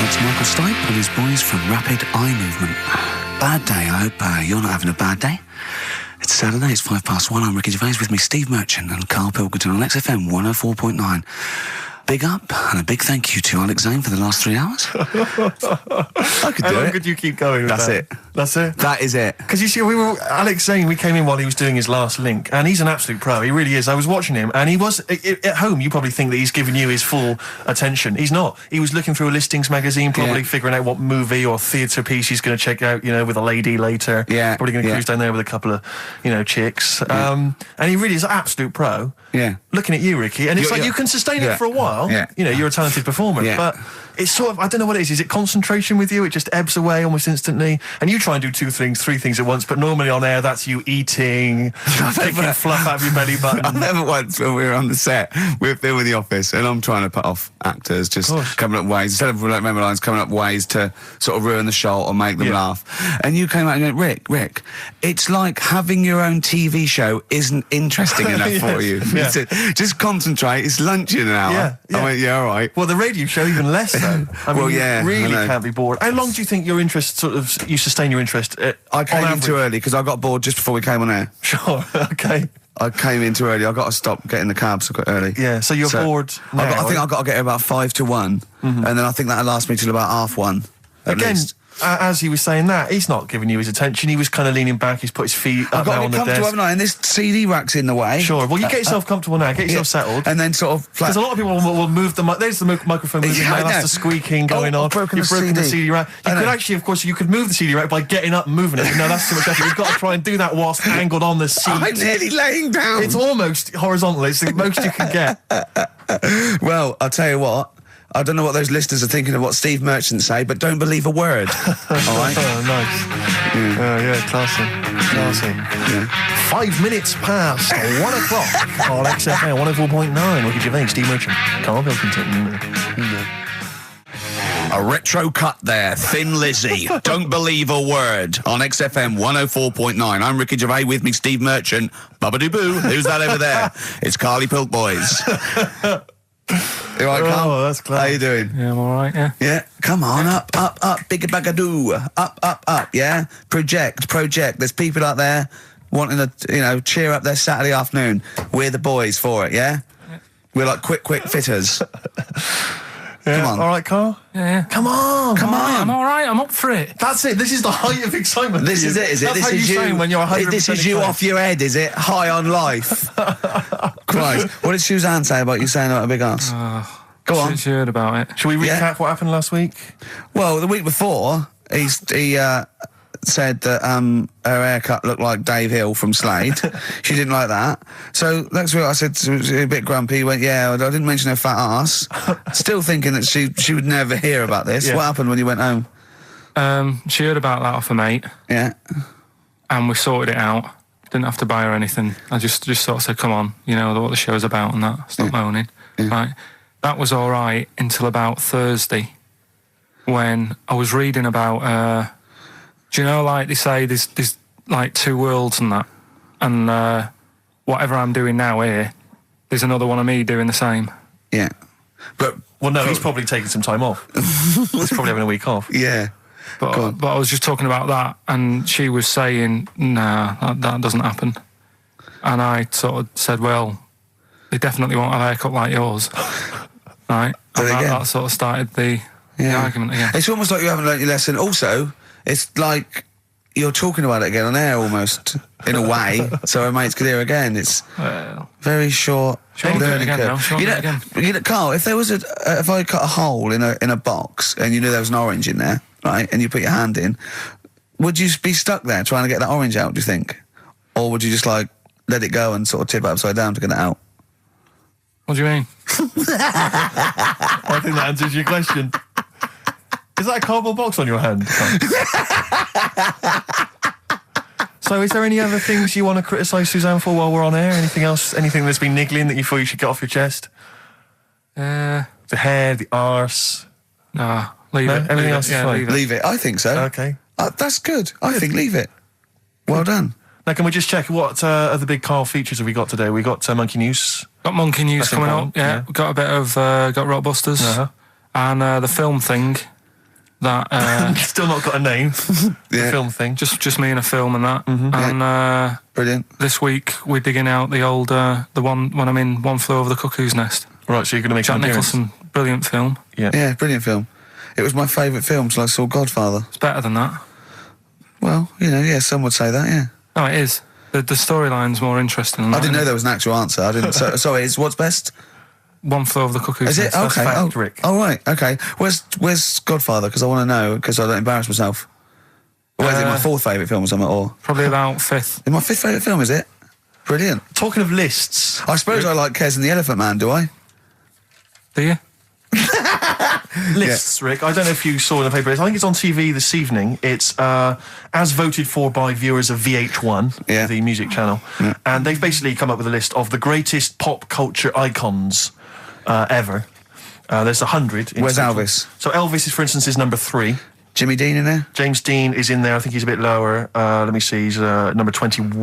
That's Michael Stipe and his boys from Rapid Eye Movement. Bad day, I hope you're not having a bad day. It's Saturday, it's 1:05. I'm Ricky Gervais, with me Steve Merchant and Karl Pilkington on XFM 104.9. Big up and a big thank you to Alex Zane for the last 3 hours. I could do it. How long could you keep going with That's that? it. That's it? That is it. Because you see, Alex Zane, we came in while he was doing his last link, and he's an absolute pro, he really is. I was watching him, and he was, at home, you probably think that he's giving you his full attention. He's not. He was looking through a listings magazine, probably figuring out what movie or theatre piece he's going to check out, with a lady later. Yeah. Probably going to cruise down there with a couple of, chicks. Yeah. And he really is an absolute pro. Yeah. Looking at you, Ricky, and it's you can sustain it for a while. Yeah. You're a talented performer, but it's sort of, I don't know what it is. Is it concentration with you? It just ebbs away almost instantly. And you try and do 2 things, 3 things at once, but normally on air, that's you eating, picking fluff out of your belly button. I remember once when we were on the set, we were filming The Office, and I'm trying to put off actors, just coming up ways, instead of member lines, coming up ways to sort of ruin the show or make them laugh. And you came out and went, Rick, it's like having your own TV show isn't interesting enough for you. Yeah. Just concentrate, it's lunch in an hour. I went, all right. Well, the radio show even less so. I mean, you really can't be bored. How long do you think your interest you sustain your interest? I came in too early because I got bored just before we came on air. Sure, okay. I came in too early. I got to stop getting the cabs quite early. Yeah, so you're bored now. I think I've got to get about 5 to 1, and then I think that'll last me till about 1:30. Again, least. As he was saying that, he's not giving you his attention. He was kind of leaning back. He's put his feet up now on the desk. I've got to get comfortable, haven't I? And this CD rack's in the way. Sure. Well, you get yourself comfortable now. Get yourself settled. And then sort of... Because a lot of people will move the... There's the microphone moving now. That's the squeaking going on. You've broken the CD rack. You could actually, of course, you could move the CD rack by getting up and moving it. No, that's too much effort. You've got to try and do that whilst angled on the seat. I'm nearly laying down. It's almost horizontal. It's the most you can get. Well, I'll tell you what. I don't know what those listeners are thinking of what Steve Merchant say, but don't believe a word. All right? Oh, nice. Classy. Yeah. 5 minutes past 1 o'clock on XFM 104.9. Look at your vein, Steve Merchant, Karl Pilkington. A retro cut there, Thin Lizzy. Don't believe a word on XFM 104.9. I'm Ricky Gervais, with me Steve Merchant. Bubba-doo-boo. Who's that over there? It's Carly Pilk Boys. You all right, Carl? Oh, that's clever. How you doing? Yeah, I'm all right, yeah. Yeah, come on, up, bigga bagadoo, up, yeah? Project. There's people out there wanting to, cheer up their Saturday afternoon. We're the boys for it, yeah? We're like quick fitters. Yeah. Come on. All right, Carl? Yeah. Come on. I'm all right, I'm up for it. That's it. This is the height of excitement. This is it, is it? That's This how is you sound when you're 100% This is you excited. off your head, is it? High on life. Christ. What did Suzanne say about you saying about a big ass? Go on. She heard about it. Shall we recap what happened last week? Well, the week before, he said that her haircut looked like Dave Hill from Slade. She didn't like that. So next week I said, she was a bit grumpy. He went, I didn't mention her fat ass. Still thinking that she would never hear about this. Yeah. What happened when you went home? She heard about that off a mate. Yeah. And we sorted it out. Didn't have to buy her anything. I just sort of said, come on, you know what the show's about and that. Stop moaning. Yeah. Right. That was all right until about Thursday, when I was reading about... do you know, like they say, there's like 2 worlds and that, and whatever I'm doing now here, there's another one of me doing the same. Yeah, but he's probably taking some time off. He's probably having a week off. Yeah, but I was just talking about that, and she was saying, "Nah, that doesn't happen." And I sort of said, "Well, they definitely won't have a haircut like yours, right?" And that sort of started the argument again. It's almost like you haven't learnt your lesson. Also, it's like you're talking about it again on air almost, in a way, so our mates could hear again. It's very short learning curve. You know, Carl, if there was if I cut a hole in a box and you knew there was an orange in there, right, and you put your hand in, would you be stuck there trying to get that orange out, do you think? Or would you just like let it go and sort of tip it upside down to get it out? What do you mean? I think that answers your question. Is that a cardboard box on your hand? So is there any other things you want to criticise Suzanne for while we're on air? Anything else? Anything that's been niggling that you thought you should get off your chest? The hair, the arse. Nah, leave it. Everything else is fine. Leave it. I think so. Okay. That's good. I think leave it. Well done. Now, can we just check what other big Karl features have we got today? We got Monkey News. Got Monkey News coming up. Yeah. Got a bit of got Rockbusters and the film thing. that Still not got a name. The film thing. just me in a film and that. And Brilliant. this week we're digging out the old the one when I'm in One Flew Over the Cuckoo's Nest. Right, so you're going to make Jack an appearance. Nicholson, brilliant film. Yeah, brilliant film. It was my favourite film till I saw Godfather. It's better than that. Well, some would say that, yeah. No, it is. The storyline's more interesting than that. I didn't know there was an actual answer. I didn't. Sorry, it's what's best? One Flew Over the Cuckoo's Is it? Nest. Okay. That's fact, Rick. Oh, right. Okay. Where's Godfather? Because I want to know, because I don't embarrass myself. Or is it my fourth favourite film or something? Or Probably about fifth. my fifth favourite film, is it? Brilliant. Talking of lists, I suppose I like Kez and the Elephant Man, do I? Do you? lists, Rick. I don't know if you saw in the paper. I think it's on TV this evening. It's as voted for by viewers of VH1, the music channel, and they've basically come up with a list of the greatest pop culture icons ever. There's 100. Where's Elvis? So Elvis, for instance, is number 3. Jimmy Dean in there? James Dean is in there. I think he's a bit lower. Let me see. He's number 22.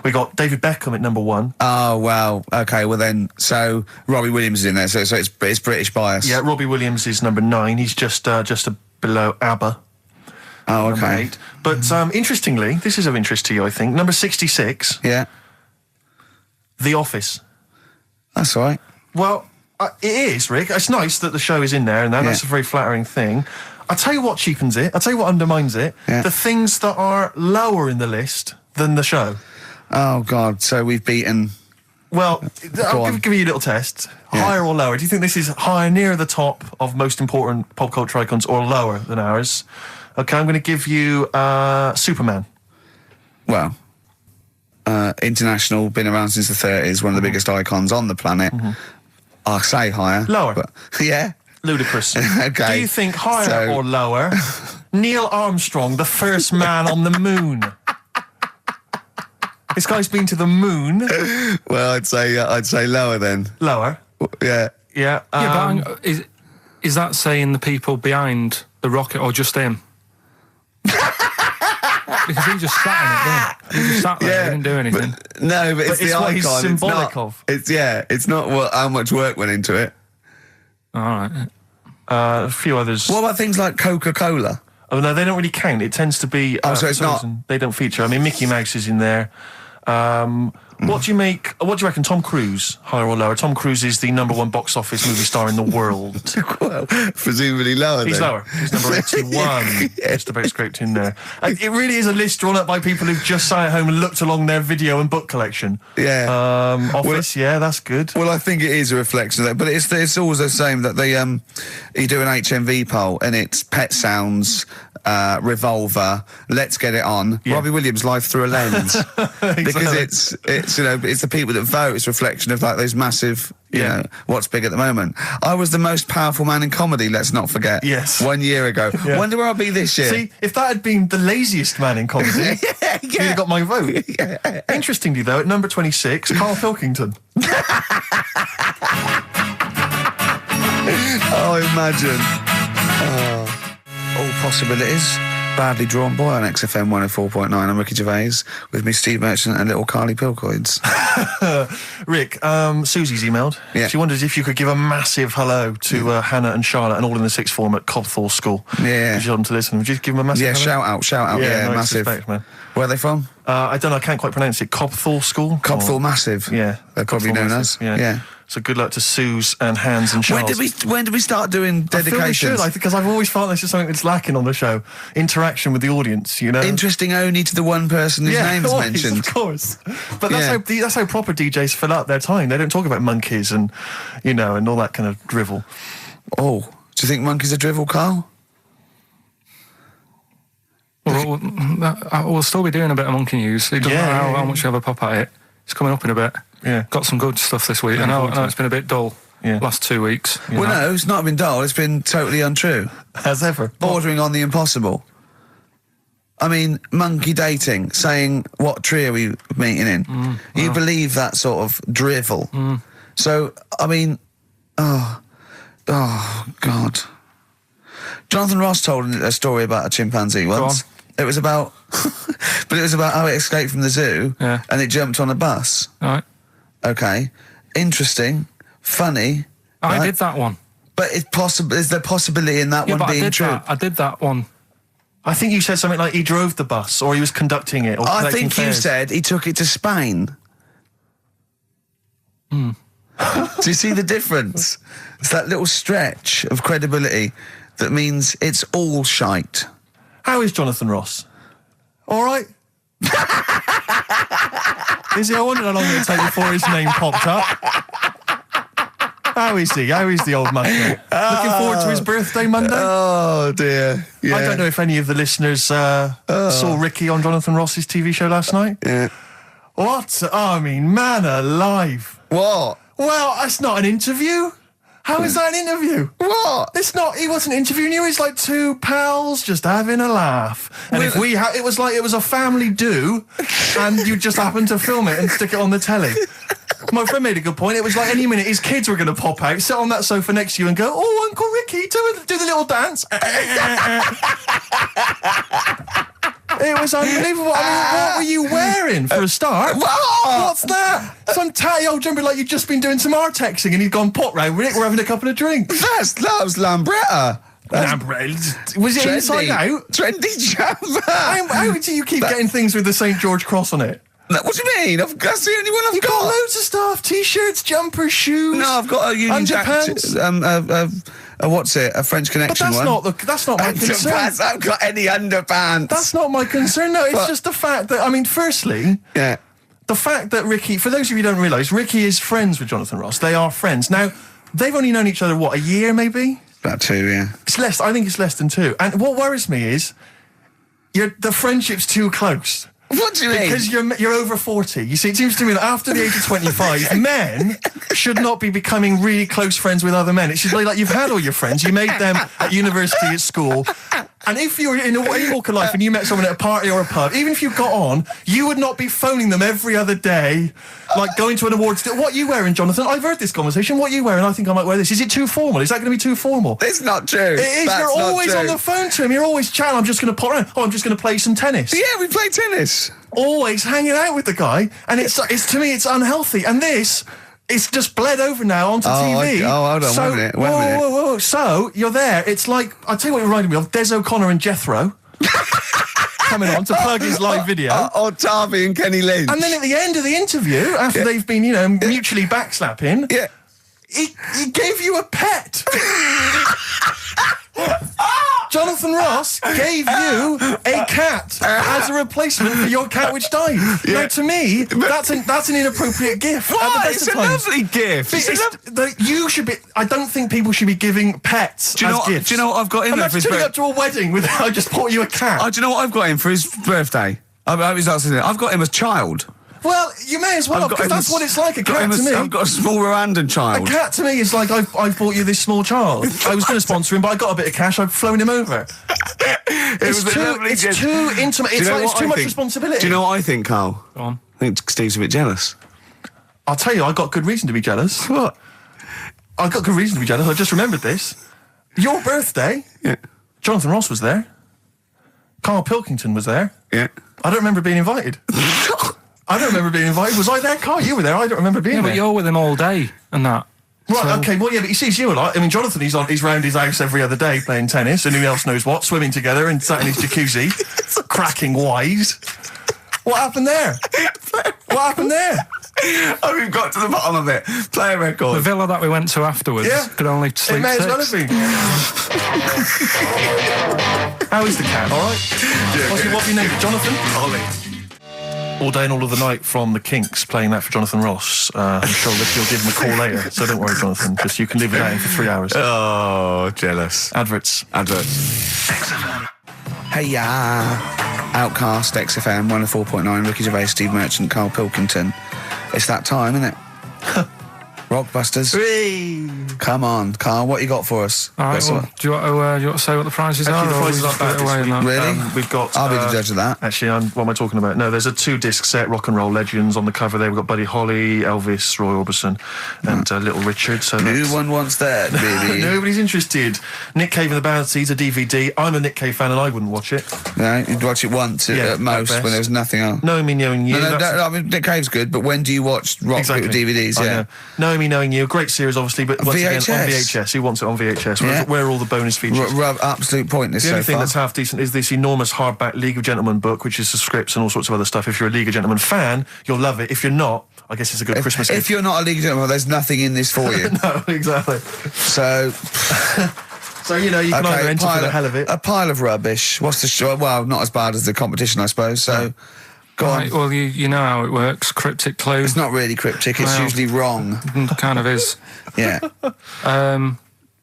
We got David Beckham at number 1. Oh, wow. Okay, well then, so Robbie Williams is in there, so it's British bias. Yeah, Robbie Williams is number 9. He's just below ABBA. Oh, Number okay. 8. But interestingly, this is of interest to you, I think. Number 66, Yeah, The Office. that's all right. Well, it is, Rick. It's nice that the show is in there, and that's a very flattering thing. I'll tell you what cheapens it. I'll tell you what undermines it. Yeah. The things that are lower in the list than the show. Oh, God, so we've beaten... Well, I'll on. give you a little test. Yeah. Higher or lower? Do you think this is higher, near the top of most important pop culture icons, or lower than ours? Okay, I'm going to give you Superman. Well, international, been around since the 30s, one of the biggest icons on the planet. I'll say higher. Lower. But, yeah. Ludicrous. Okay. Do you think higher or lower? Neil Armstrong, the first man on the moon. This guy's been to the moon. Well, I'd say lower then. Lower. Yeah. Yeah. Yeah, but is that saying the people behind the rocket or just him? Because he just sat in it, didn't he? He just sat there, he didn't do anything. But it's the what icon. he's symbolic it's not, of. It's not how much work went into it. All right. A few others. What about things like Coca-Cola? Oh no, they don't really count. It tends to be. So it's for some not- reason, they don't feature. I mean, Mickey Mouse is in there. What do you make? What do you reckon? Tom Cruise, higher or lower? Tom Cruise is the number 1 box office movie star in the world. Well, presumably lower. He's then. lower. He's number 81. Just about scraped in there. It really is a list drawn up by people who've just sat at home and looked along their video and book collection. Yeah. Office, that's good. Well, I think it is a reflection of that, but it's always the same that they you do an HMV poll and it's Pet Sounds, Revolver, Let's Get It On, Robbie Williams, Life Through a Lens, because it's it's the people that vote. It's a reflection of like those massive, you know, what's big at the moment. I was the most powerful man in comedy. Let's not forget. Yes. 1 year ago. Yeah. Wonder where I'll be this year. See, if that had been the laziest man in comedy, you'd have got my vote. Interestingly, though, at number 26, Karl Pilkington. Oh, imagine. All possibilities. Badly Drawn Boy on XFM 104.9. I'm Ricky Gervais with me, Steve Merchant, and little Carly Pilkington. Rick, Susie's emailed. Yeah. She wondered if you could give a massive hello to Hannah and Charlotte and all in the sixth form at Cobthall School. Yeah. Did you want them to listen? Would you give them a massive hello? Shout out. Yeah, no massive. disrespect, man. Where are they from? I don't know, I can't quite pronounce it. Cobthall School? Cobthall Massive. Yeah. They're probably Cobthall known Massive, as. Yeah. So good luck to Suze and Hans and Charles. When did we start doing dedications? I feel we should, because I've always felt this is something that's lacking on the show. Interaction with the audience, you know? Interesting only to the one person whose name is always, mentioned. of course. But that's how proper DJs fill up their time. They don't talk about monkeys and, and all that kind of drivel. Oh, do you think monkeys are drivel, Carl? Well, we'll still be doing a bit of monkey news. It doesn't matter how much you have a pop at it. It's coming up in a bit. Yeah. Got some good stuff this week. I know it's been a bit dull last 2 weeks. Well, no, it's not been dull. It's been totally untrue. As ever. Bordering on the impossible. I mean, monkey dating, saying what tree are we meeting in? You believe that sort of drivel. So, I mean, oh, God. Jonathan Ross told a story about a chimpanzee once. It was about, but it was about how it escaped from the zoo and it jumped on a bus. All right. Okay. Interesting. Funny. I did that one. But it's possible. Is there possibility in that one being true? I did that one. I think you said something like he drove the bus or he was conducting it. Or I think fares. you said he took it to Spain. Do you see the difference? It's that little stretch of credibility that means it's all shite. How is Jonathan Ross? All right? Is he? I wondered how long it would take before his name popped up. How is he? How is the old mucker? Looking forward to his birthday Monday? Oh, dear. Yeah. I don't know if any of the listeners saw Ricky on Jonathan Ross's TV show last night. Yeah. What? I mean, man alive. What? Well, that's not an interview. How is that an interview? What? It's not. He wasn't interviewing you. He's like two pals just having a laugh. And if we it was like it was a family do, and you just happened to film it and stick it on the telly. My friend made a good point. It was like any minute his kids were going to pop out, sit on that sofa next to you and go, "Oh, Uncle Ricky, do the little dance." It was unbelievable. I mean, what were you wearing for a start? What's that? Some tatty old jumper like you'd just been doing some Artexing and he'd gone pot round with it. We're having a couple of drinks. That was Lambretta. Was it trendy, inside out? Trendy jumper. How do you keep getting things with the St. George cross on it? What do you mean? That's the only one I've You've got loads of stuff. T-shirts, jumpers, shoes. No, I've got a Union Jack. What's it? A French Connection but that's not my concern. I haven't got any underpants. That's not my concern. No, it's just the fact that, I mean, firstly, the fact that Ricky, for those of you who don't realise, Ricky is friends with Jonathan Ross. They are friends. Now, they've only known each other, what, a year maybe? About 2, yeah. I think it's less than 2. And what worries me is the friendship's too close. What do you mean? Because you're over 40. You see, it seems to me that after the age of 25, men should not be becoming really close friends with other men. It should be like you've had all your friends, you made them at university, at school, and if you were in any walk of life and you met someone at a party or a pub, even if you got on, you would not be phoning them every other day, like going to an awards dinner. What are you wearing, Jonathan? I've heard this conversation. What are you wearing? I think I might wear this. Is it too formal? Is that going to be too formal? It's not true. It is. You're always on the phone to him. You're always chatting. I'm just going to pop around. Oh, I'm just going to play some tennis. Yeah, we play tennis. Always hanging out with the guy, and it's to me it's unhealthy. And this, it's just bled over now onto TV. Hold on, wait a minute. Whoa. So you're there. It's like, I'll tell you what it reminded me of: Des O'Connor and Jethro coming on to plug his live video. Or Tarvey and Kenny Lynch. And then at the end of the interview, after they've been, mutually backslapping, he gave you a pet. Jonathan Ross gave you a cat as a replacement for your cat which died. Now, to me, that's an inappropriate gift. Why? It's a lovely gift. You should be. I don't think people should be giving pets as gifts. Do you know what I've got him for his birthday? Up to a wedding with I just bought you a cat. Do you know what I've got him for his birthday? I've got him as child. Well, you may as well, because that's what it's like, a cat to me. I've got a small Rwandan child. A cat to me is like, I've bought you this small child. I was going to sponsor him, but I got a bit of cash, I've flown him over. It's too intimate. It's too much responsibility. Do you know what I think, Carl? Go on. I think Steve's a bit jealous. I'll tell you, I got good reason to be jealous. What? I got good reason to be jealous. I just remembered this. Your birthday, Jonathan Ross was there. Karl Pilkington was there. Yeah. I don't remember being invited. I don't remember being invited. Was I there, Carl? You were there. I don't remember being there. But you're with him all day and that. Right, okay, well, yeah, but he sees you a lot. I mean, Jonathan, he's round his house every other day playing tennis, and who else knows what, swimming together and sat in his jacuzzi, cracking wise. What happened there? What happened there? Oh, we've got to the bottom of it. Play a record. The villa that we went to afterwards could only sleep It may 6. as well have been. How is the cat, all right? What's your name? Jonathan? Ollie. All day and all of the night from the Kinks, playing that for Jonathan Ross. I'm sure that you'll give him a call later, so don't worry, Jonathan. Just you can leave it out for 3 hours. Oh, jealous. Adverts. XFM. Hey, Outcast, XFM, 104.9, Ricky Gervais, Steve Merchant, Karl Pilkington. It's that time, isn't it? Rockbusters. Whee! Come on, Carl, what you got for us? All right, well, do you want to say what the prizes are? The prizes aren't bad this week. Really? We've got... I'll be the judge of that. Actually, what am I talking about? No, there's a 2-disc set, Rock and Roll Legends, on the cover there. We've got Buddy Holly, Elvis, Roy Orbison, and Little Richard. So no one wants that, baby. Nobody's interested. Nick Cave and the Bad Seeds, a DVD. I'm a Nick Cave fan and I wouldn't watch it. No, you'd watch it once at most when there's nothing else. Knowing me, knowing you. No, I mean, Nick Cave's good, but when do you watch rock DVDs? I know. Knowing Me Knowing You, a great series, obviously, but once again, on VHS. VHS. Who wants it on VHS? Yeah. Where are all the bonus features? Absolute pointless The only so thing far. that's half decent is this enormous hardback League of Gentlemen book, which is the scripts and all sorts of other stuff. If you're a League of Gentlemen fan, you'll love it. If you're not, I guess it's a good Christmas gift. If you're not a League of Gentlemen, there's nothing in this for you. No, exactly. So... So, you know, you can either enter for the hell of it. A pile of rubbish. What's the show? Well, not as bad as the competition, I suppose. So, go on. Well, you know how it works. Cryptic clue. It's not really cryptic. It's usually wrong. Kind of is. Yeah.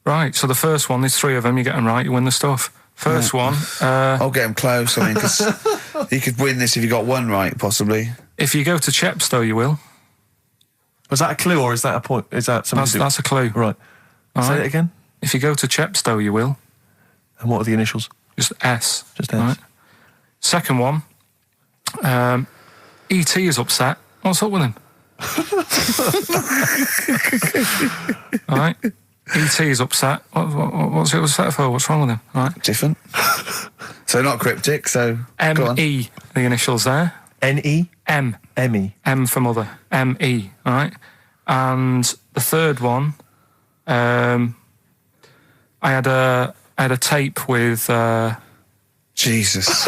Right. So the first one, there's 3 of them. You get them right, you win the stuff. First one. I'll get them close. I mean, because you could win this if you got one right, possibly. If you go to Chepstow, you will. Was that a clue or is that a point? Is that something? That's a clue. Right. Say it again. If you go to Chepstow, you will. And what are the initials? Just S. Just S. Right. Second one. E.T. is upset. What's up with him? All right. E.T. is upset. What's he upset for? What's wrong with him? All right. Different. So not cryptic, so go on. M.E. The initials there. N-E? M. M-E. M for mother. M.E. All right. And the third one, I had a tape with... Jesus.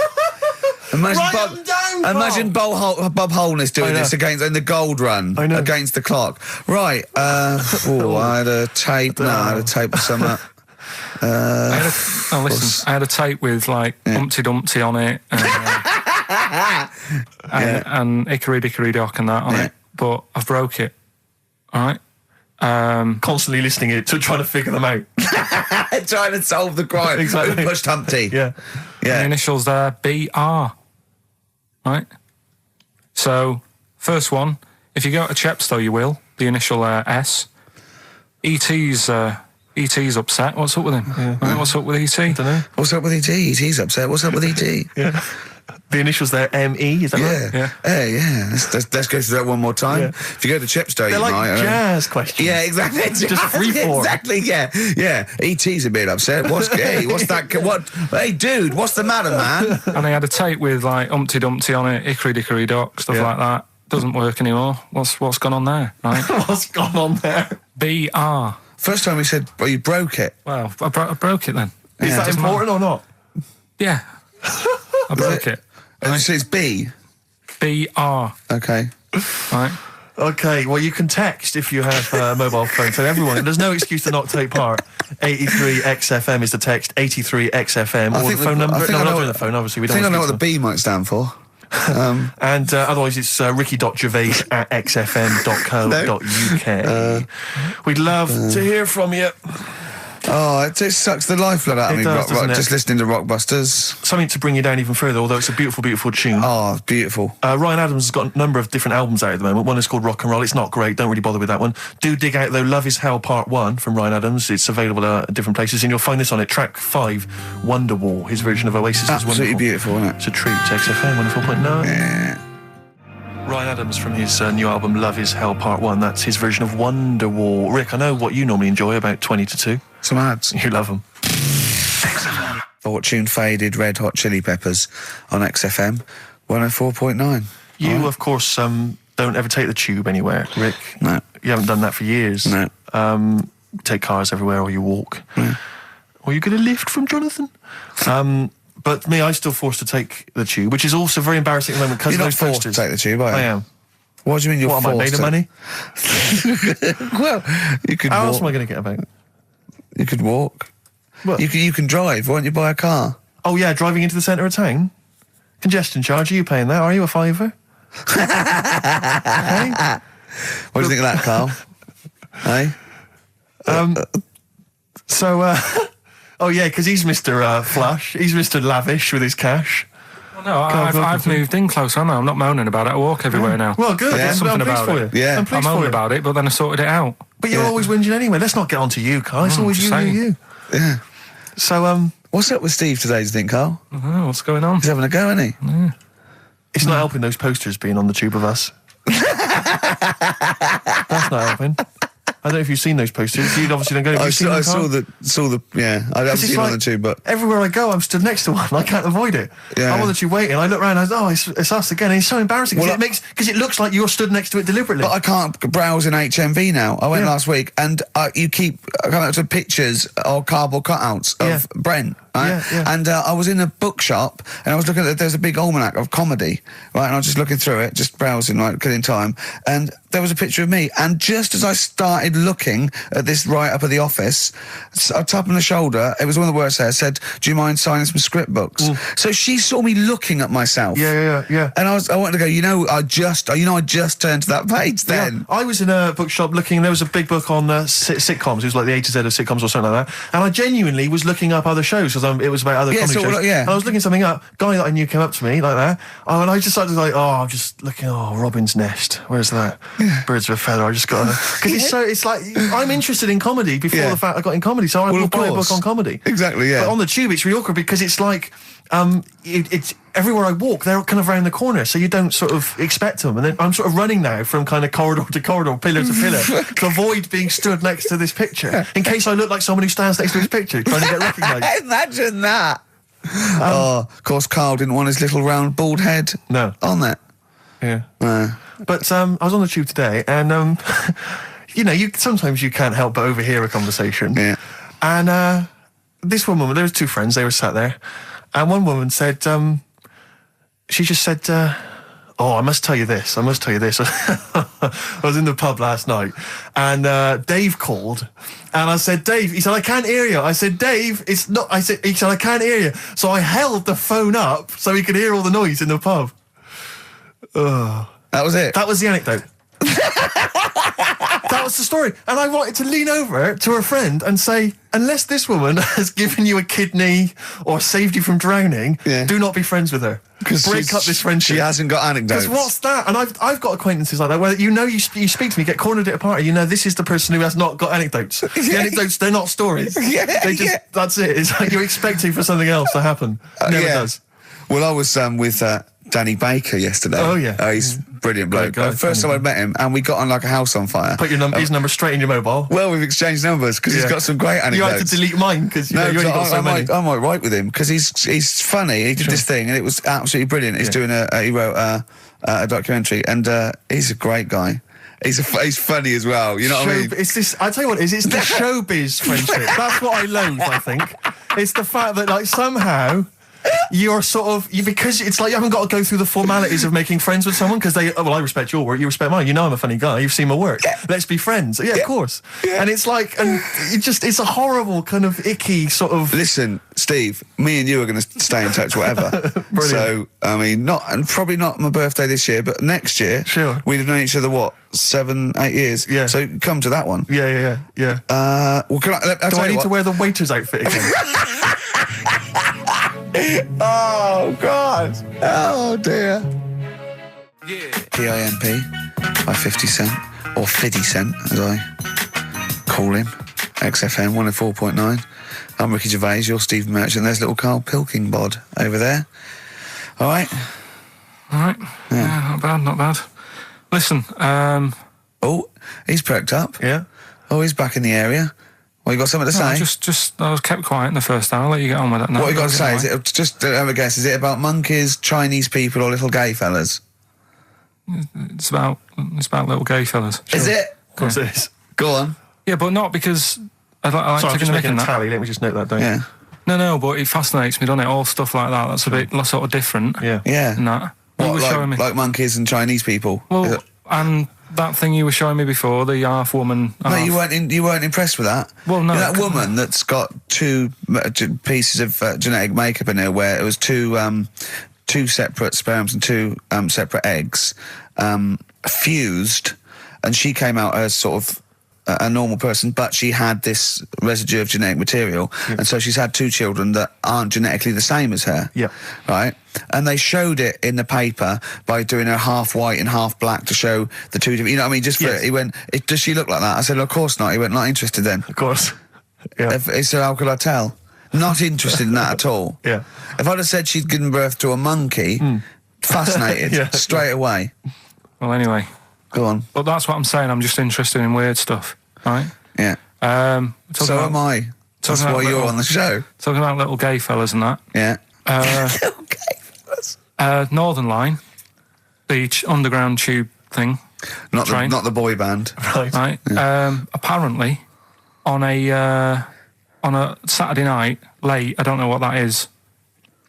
Imagine Bob Holness doing this in the gold run against the clock. Right. I had a tape. No, I had a tape with some... I had a tape with like Humpty Dumpty on it and Hickory Dickory Dock and that on it, but I've broke it. All right. Constantly listening to it, trying to figure them out. Trying to solve the crime. Exactly. Who pushed Humpty? Yeah. The initials there, B.R. Right? So, first one, if you go to Chepstow, you will. The initial S. E.T.'s upset. What's up with him? Yeah. Right, what's up with E.T.? I don't know. What's up with E.T.? E.T.'s upset. What's up with E.T.? Yeah. The initials there, M.E., is that right? Yeah. Hey, yeah. Let's go through that one more time. Yeah. If you go to Chepstow, they're you like might... jazz questions. Yeah, exactly. Just free form. Exactly, yeah. E.T.'s a bit upset. What's that... What... Hey, dude, what's the matter, man? And I had a tape with, like, Humpty Dumpty on it, Hickory Dickory Dock, stuff like that. Doesn't work anymore. What's gone on there, right? What's gone on there? B.R. First time we said, well, you broke it. Well, I broke it then. Is that important or not? Yeah. I broke it. And so it's B? B.R. Okay. Right. Okay, well, you can text if you have a mobile phone. So everyone, there's no excuse to not take part. 83XFM is the text, 83XFM, or the phone number. No, we're not doing the phone, obviously. We don't I think I know what the B might stand for. And otherwise it's ricky.gervais@xfm.co.uk. We'd love to hear from you. Oh, it just sucks the lifeblood out of me, just listening to Rockbusters. Something to bring you down even further, although it's a beautiful, beautiful tune. Oh, beautiful. Ryan Adams has got a number of different albums out at the moment. One is called Rock and Roll. It's not great, don't really bother with that one. Do dig out, though, Love Is Hell Part 1 from Ryan Adams. It's available at different places, and you'll find this on it. Track 5, Wonderwall. His version of Oasis is wonderful. Absolutely beautiful, isn't it? It's a treat. XFM 104.9. Yeah. Ryan Adams from his new album Love Is Hell Part 1. That's his version of Wonderwall. Rick, I know what you normally enjoy, about 20 to 2. Some ads. You love them. Fortune Faded Red Hot Chili Peppers on XFM 104.9. You, of course, don't ever take the tube anywhere, Rick. No. You haven't done that for years. No. Take cars everywhere, or you walk. No. Or you get a lift from Jonathan. But me, I'm still forced to take the tube, which is also very embarrassing at the moment because of You're those not forced posters. to take the tube, are you? I am. What do you mean you're What, forced am I made of money? Well, you could How walk. else am I going to get about? You could walk. What? You can drive. Why don't you buy a car? Oh, yeah, driving into the centre of town? Congestion charge, are you paying that? Are you a fiver? Hey? What do you think of that, Carl? Hey? Oh, yeah, because he's Mr. Flush. He's Mr. Lavish with his cash. Well, no, I've moved in closer, haven't I? I'm not moaning about it. I walk everywhere now. Well, good. Yeah. I'm Something pleased about for it. you. Yeah. I'm I pleased for moaned you. about it, but then I sorted it out. But you're always whinging anyway. Let's not get on to you, Carl. It's always you. Yeah. So, What's up with Steve today, do you think, Carl? I don't know what's going on. He's having a go, isn't he? it's not helping those posters being on the tube of us. That's not helping. I don't know if you've seen those posters. You'd obviously don't go. I saw the. Yeah, I haven't seen one or two, but everywhere I go, I'm stood next to one. I can't avoid it. Yeah. I'm literally waiting. I look around. It's us again. And it's so embarrassing because it looks like you're stood next to it deliberately. But I can't browse in HMV now. I went last week, and you keep coming up to pictures or cardboard cutouts of Brent. Right? And I was in a bookshop, and I was looking at there's a big almanac of comedy, right? And I was just looking through it, just browsing, like killing time, and there was a picture of me. And just as I started looking at this right up at the office, a tap on the shoulder, it was one of the words there, said, "Do you mind signing some script books?" So she saw me looking at myself. Yeah. And I wanted to go, I just turned to that page then. Yeah. I was in a bookshop looking, there was a big book on sitcoms. It was like the A to Z of sitcoms or something like that. And I genuinely was looking up other shows because it was about other comedy shows. And I was looking something up. Guy that I knew came up to me like that. And I just started like, I'm just looking, Robin's Nest. Where's that? Birds of a Feather. I just got to... Because it's like, I'm interested in comedy before the fact I got in comedy. So I will buy a book on comedy. Exactly, yeah. But on the tube, it's really awkward because it's like... it's everywhere I walk, they're kind of round the corner, so you don't sort of expect them. And then I'm sort of running now from kind of corridor to corridor, pillar to pillar, to avoid being stood next to this picture, in case I look like someone who stands next to this picture, trying to get recognised. Imagine that. Of course, Carl didn't want his little round bald head on that. Yeah. But I was on the tube today, and sometimes you can't help but overhear a conversation. Yeah. And this one woman, there was two friends, they were sat there. And one woman said, she just said, I must tell you this. I was in the pub last night, and Dave called, and I said, Dave, he said, I can't hear you. I said, Dave, it's not, he said, I can't hear you. So I held the phone up so he could hear all the noise in the pub. That was it? That was the anecdote. That was the story. And I wanted to lean over to her friend and say, unless this woman has given you a kidney or saved you from drowning, do not be friends with her. Break up this friendship. She hasn't got anecdotes. Because what's that? And I've got acquaintances like that where you speak to me, get cornered at a party, this is the person who has not got anecdotes. The anecdotes, they're not stories. That's it. It's like you're expecting for something else to happen. Never does. Well, I was with Danny Baker yesterday. Oh, yeah. He's a brilliant bloke. Guy, first time I met him, and we got on like a house on fire. Put his number straight in your mobile. Well, we've exchanged numbers because he's got some great anecdotes. You had to delete mine because you only got so many. I might write with him because he's funny. He did this thing, and it was absolutely brilliant. He's doing he wrote a documentary, and he's a great guy. He's funny as well. You know what I mean? It's this. I tell you what, it's the showbiz friendship. That's what I loathe. I think it's the fact that like somehow. You're sort of because it's like you haven't got to go through the formalities of making friends with someone because I respect your work, you respect mine. I'm a funny guy. You've seen my work. Let's be friends. Yeah, of course. Yeah. And it's like, it's a horrible kind of icky sort of. Listen, Steve, me and you are going to stay in touch, whatever. So I mean, probably not my birthday this year, but next year. Sure. We've known each other 7-8 years. Yeah. So come to that one. Yeah. Well, do I need to wear the waiter's outfit again? Oh, God. Oh, dear. Yeah. PIMP by 50 Cent, or 50 Cent, as I call him. XFM 104.9. I'm Ricky Gervais, you're Steve Merchant. There's little Karl Pilkington bod over there. All right? Yeah, not bad. Listen, Oh, he's perked up. Yeah. Oh, he's back in the area. Well, you got something to say? I was kept quiet in the first hour. I'll let you get on with that now. What you got to say? Is it just have a guess? Is it about monkeys, Chinese people, or little gay fellas? It's about little gay fellas. Sure. Is it? Of course it is. Go on. Yeah, but not because I like Sorry, I'm just making a that. tally. Let me just note that down. Yeah. No, but it fascinates me, doesn't it? All stuff like that. That's a bit sort of different. Yeah. Yeah. And that. What, like monkeys and Chinese people? Well, and that thing you were showing me before, the half woman. No, you weren't impressed with that. Well, no. That woman that's got two pieces of genetic makeup in her, where it was two separate sperms and two separate eggs fused, and she came out as sort of a normal person, but she had this residue of genetic material, and so she's had two children that aren't genetically the same as her. Yeah. Right? And they showed it in the paper by doing her half white and half black to show the two different, you know what I mean? Just for, he went, does she look like that? I said, of course not. He went, not interested then. Of course. Yeah. So how could I tell? Not interested in that at all. Yeah. If I'd have said she'd given birth to a monkey, fascinated straight away. Well, anyway. Go on. But that's what I'm saying. I'm just interested in weird stuff. right? Yeah. So am I. That's why you're on the show. Talking about little gay fellas and that. Yeah. Little gay fellas. Northern Line, the underground tube thing. Not the boy band. Right. Yeah. Apparently, on a Saturday night late, I don't know what that is.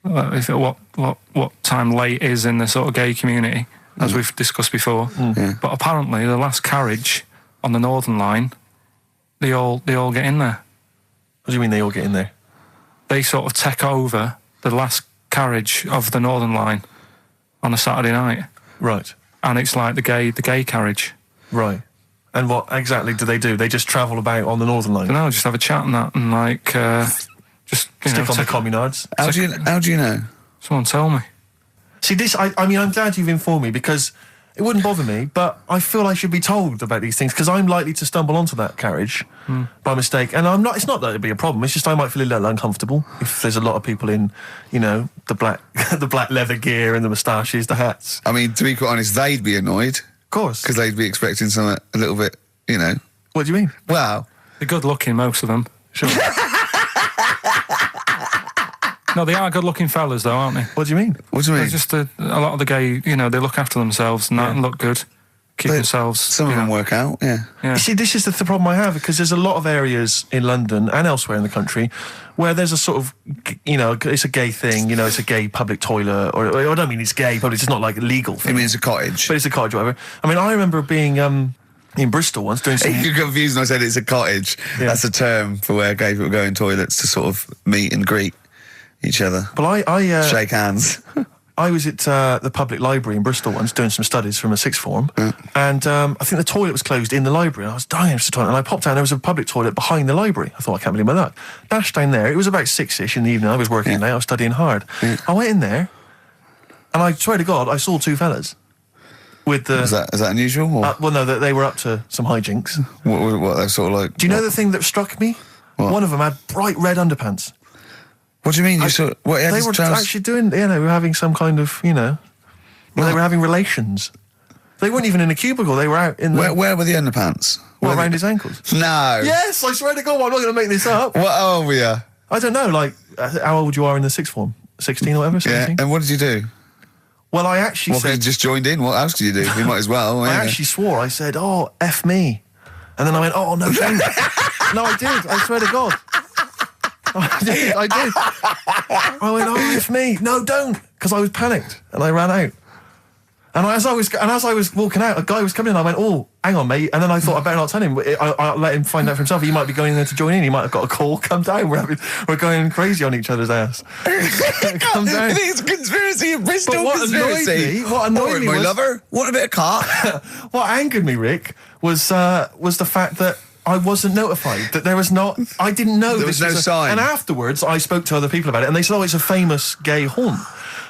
What time late is in the sort of gay community, as we've discussed before. Yeah. But apparently, the last carriage on the Northern Line, they all get in there. What do you mean they all get in there? They sort of take over the last carriage of the Northern Line on a Saturday night. Right. And it's like the gay carriage. Right. And what exactly do? They just travel about on the Northern Line? I don't know, just have a chat and that, and like just stick on the communards. How do you know? Someone tell me. See, this, I mean, I'm glad you've informed me, because it wouldn't bother me, but I feel I should be told about these things, because I'm likely to stumble onto that carriage by mistake. And I'm not. It's not that it'd be a problem. It's just I might feel a little uncomfortable if there's a lot of people in, the black, the black leather gear and the moustaches, the hats. I mean, to be quite honest, they'd be annoyed. Of course. Because they'd be expecting something a little bit, What do you mean? Well, they're good looking, most of them. Sure. No, they are good looking fellas, though, aren't they? What do you mean? What do you mean? They're just a lot of the gay, they look after themselves and that and look good. Keep themselves. Some of them work out, yeah. You see, this is the problem I have, because there's a lot of areas in London and elsewhere in the country where there's a sort of, it's a gay thing, it's a gay public toilet, or I don't mean it's gay, but it's just not like a legal thing. I mean, it's a cottage. But it's a cottage, whatever. I mean, I remember being in Bristol once doing some... You're confused when I said it's a cottage. Yeah. That's a term for where gay people go in toilets to sort of meet and greet each other. But I shake hands. I was at the public library in Bristol once doing some studies from a sixth form, and I think the toilet was closed in the library, and I was dying to the toilet, and I popped down, there was a public toilet behind the library. I thought, I can't believe my luck. Dashed down there, it was about 6-ish in the evening, I was working late, I was studying hard. I went in there, and I swear to God, I saw two fellas. With the, is that unusual? Or? Well, no, they were up to some hijinks. What they're sort of like... Do you know the thing that struck me? What? One of them had bright red underpants. What do you mean? They were actually doing, they were having some kind of, they were having relations. They weren't even in a cubicle, they were out in the... Where were the underpants? Around his ankles? No. Yes, I swear to God, I'm not going to make this up. What old were you? I don't know, like, how old you are in the sixth form? 16 or whatever, 17? Yeah, and what did you do? Well, I actually said... you just joined in, what else did you do? You might as well. I actually swore, I said, oh, F me. And then I went, oh, no, don't. No, I did, I swear to God. I did. I went, oh, it's me. No, don't, because I was panicked and I ran out. And as I was walking out, a guy was coming in. I went, oh, hang on, mate. And then I thought I better not tell him. I let him find out for himself. He might be going in there to join in. He might have got a call. Come down. We're going crazy on each other's ass. Come down. It's a conspiracy in Bristol. But what annoyed me my was, lover. Want a bit of car? What angered me, Rick, was the fact that I wasn't notified, that there was not... I didn't know there was no sign. And afterwards, I spoke to other people about it, and they said, oh, it's a famous gay haunt.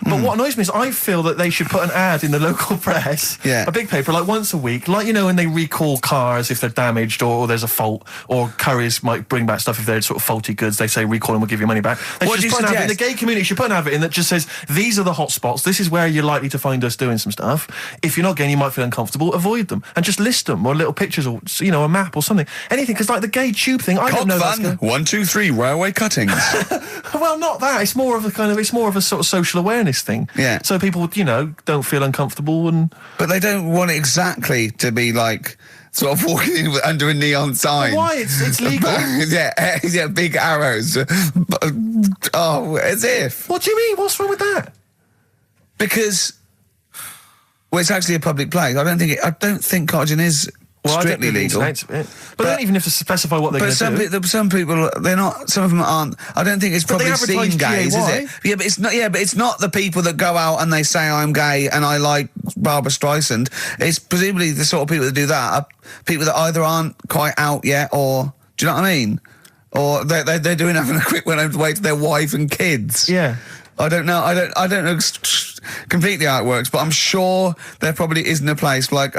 But what annoys me is I feel that they should put an ad in the local press, a big paper, like once a week, like, when they recall cars if they're damaged or there's a fault, or couriers might bring back stuff if they're sort of faulty goods. They say, recall them, we'll give you money back. They should put an advert in the gay community should put an advert in that just says, these are the hot spots, this is where you're likely to find us doing some stuff. If you're not gay and you might feel uncomfortable, avoid them. And just list them, or little pictures, or, a map or something. Anything, because like the gay tube thing, I don't know that's fun. 1, 2, 3, railway cuttings. Well, not that. It's more of a sort of social awareness thing. Yeah. So people, don't feel uncomfortable and... But they don't want it exactly to be like sort of walking in under a neon sign. Why? It's legal. yeah, big arrows. Oh, as if. What do you mean? What's wrong with that? Because, it's actually a public place. I don't think cottaging is strictly legal. But they don't even have to specify what they're going to do. But some people, they're not. Some of them aren't. I don't think it's probably seen gays, is it? Yeah, but it's not. Yeah, but it's not the people that go out and they say I'm gay and I like Barbara Streisand. It's presumably the sort of people that do that are people that either aren't quite out yet, or do you know what I mean? Or they're doing having a quick run away to their wife and kids. Yeah. I don't know. I don't know completely how it works, but I'm sure there probably isn't a place like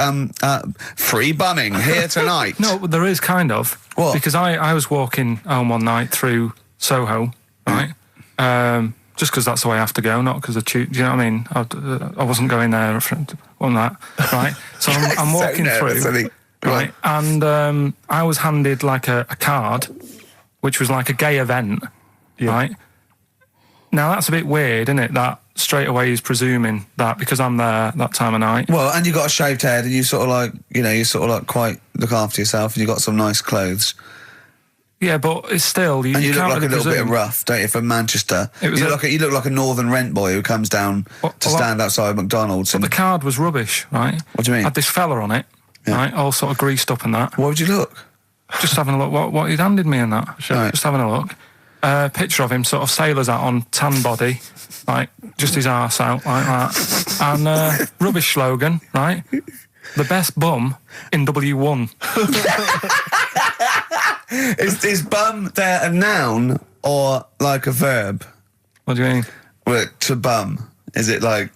free bumming here tonight. No, there is kind of. What? Because I was walking home one night through Soho, right? Just because that's the way I have to go, not because of do you know what I mean? I wasn't going there on that, right? So I'm walking through. right? And I was handed like a card, which was like a gay event, right? Now that's a bit weird, isn't it? That straight away he's presuming that because I'm there that time of night. Well, and you got a shaved head, and you sort of like, you sort of like quite look after yourself, and you got some nice clothes. Yeah, but it's still and you look can't like really a little presume. bit rough, don't you? From Manchester, you look like a northern rent boy who comes down to stand outside McDonald's. But the card was rubbish, right? What do you mean? Had this fella on it, right? All sort of greased up and that. What would you look? Just having a look what he'd handed me and that. Right. Just having a look. Picture of him, sort of sailor's hat on, tan body, like just his arse out like that, and rubbish slogan, right? The best bum in W1. Is bum there a noun or like a verb? What do you mean? Well, to bum, is it like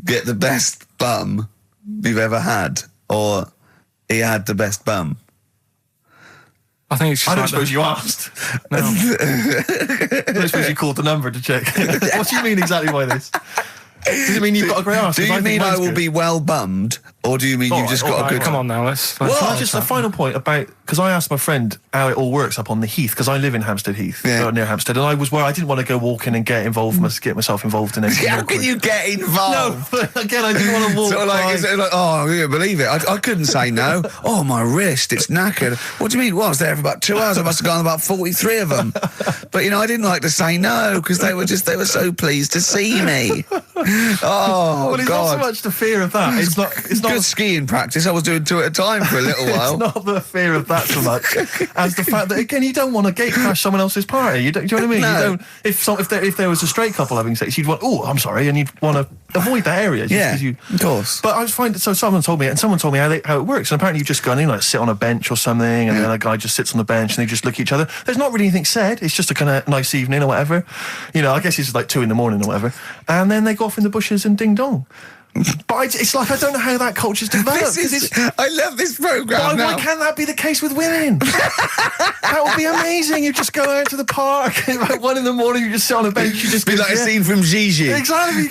get the best bum you've ever had, or he had the best bum? I think it's just I don't like suppose you asked. No. I don't suppose you called the number to check. What do you mean exactly by this? Does it mean you've got a great arse? Do you mean I will be well bummed, or do you mean you've just got a good... Come on now, let's Just a final point about, because I asked my friend how it all works up on the Heath, because I live in Hampstead Heath, near Hampstead, and I was where I didn't want to go walking and get myself involved in anything. How can you get involved? No, but again, I didn't want to walk. Sort of like, oh, you believe it? I couldn't say no. Oh, my wrist, it's knackered. What do you mean? Well, I was there for about 2 hours. I must have gone about 43 of them. But I didn't like to say no because they were so pleased to see me. Oh, well, it's God. not so much the fear of that. It's not good skiing practice. I was doing 2 at a time for a little while. It's not the fear of that so much as the fact that, again, you don't want to gate crash someone else's party. Do you know what I mean? No. You don't. If there was a straight couple having sex, you'd want, oh, I'm sorry, and you'd want to avoid that area. Of course. But I was finding, so someone told me how it works, and apparently you just go in, like sit on a bench or something, and then a guy just sits on the bench and they just look at each other. There's not really anything said. It's just a kind of nice evening or whatever. I guess it's like 2 a.m. or whatever, and then they go off in the bushes and ding dong. But it's like, I don't know how that culture's developed. I love this programme now. Why can't that be the case with women? That would be amazing. You just go out to the park, and like 1 a.m, you just sit on a bench. You just be like a scene from Gigi. Exactly.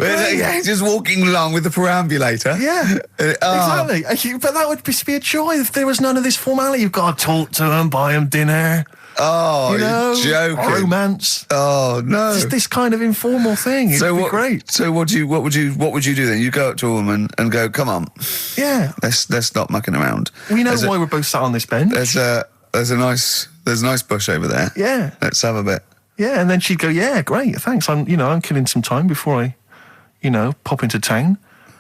Just walking along with the perambulator. Yeah, exactly. But that would be a joy if there was none of this formality. You've got to talk to them, buy them dinner. Oh, you're joking. Romance. Oh no. It's this kind of informal thing. It'd be great. So what would you do then? You go up to a woman and go, come on. Yeah. Let's stop mucking around. We know why we're both sat on this bench. There's a nice bush over there. Yeah. Let's have a bit. Yeah, and then she'd go, yeah, great, thanks. I'm killing some time before I, pop into town.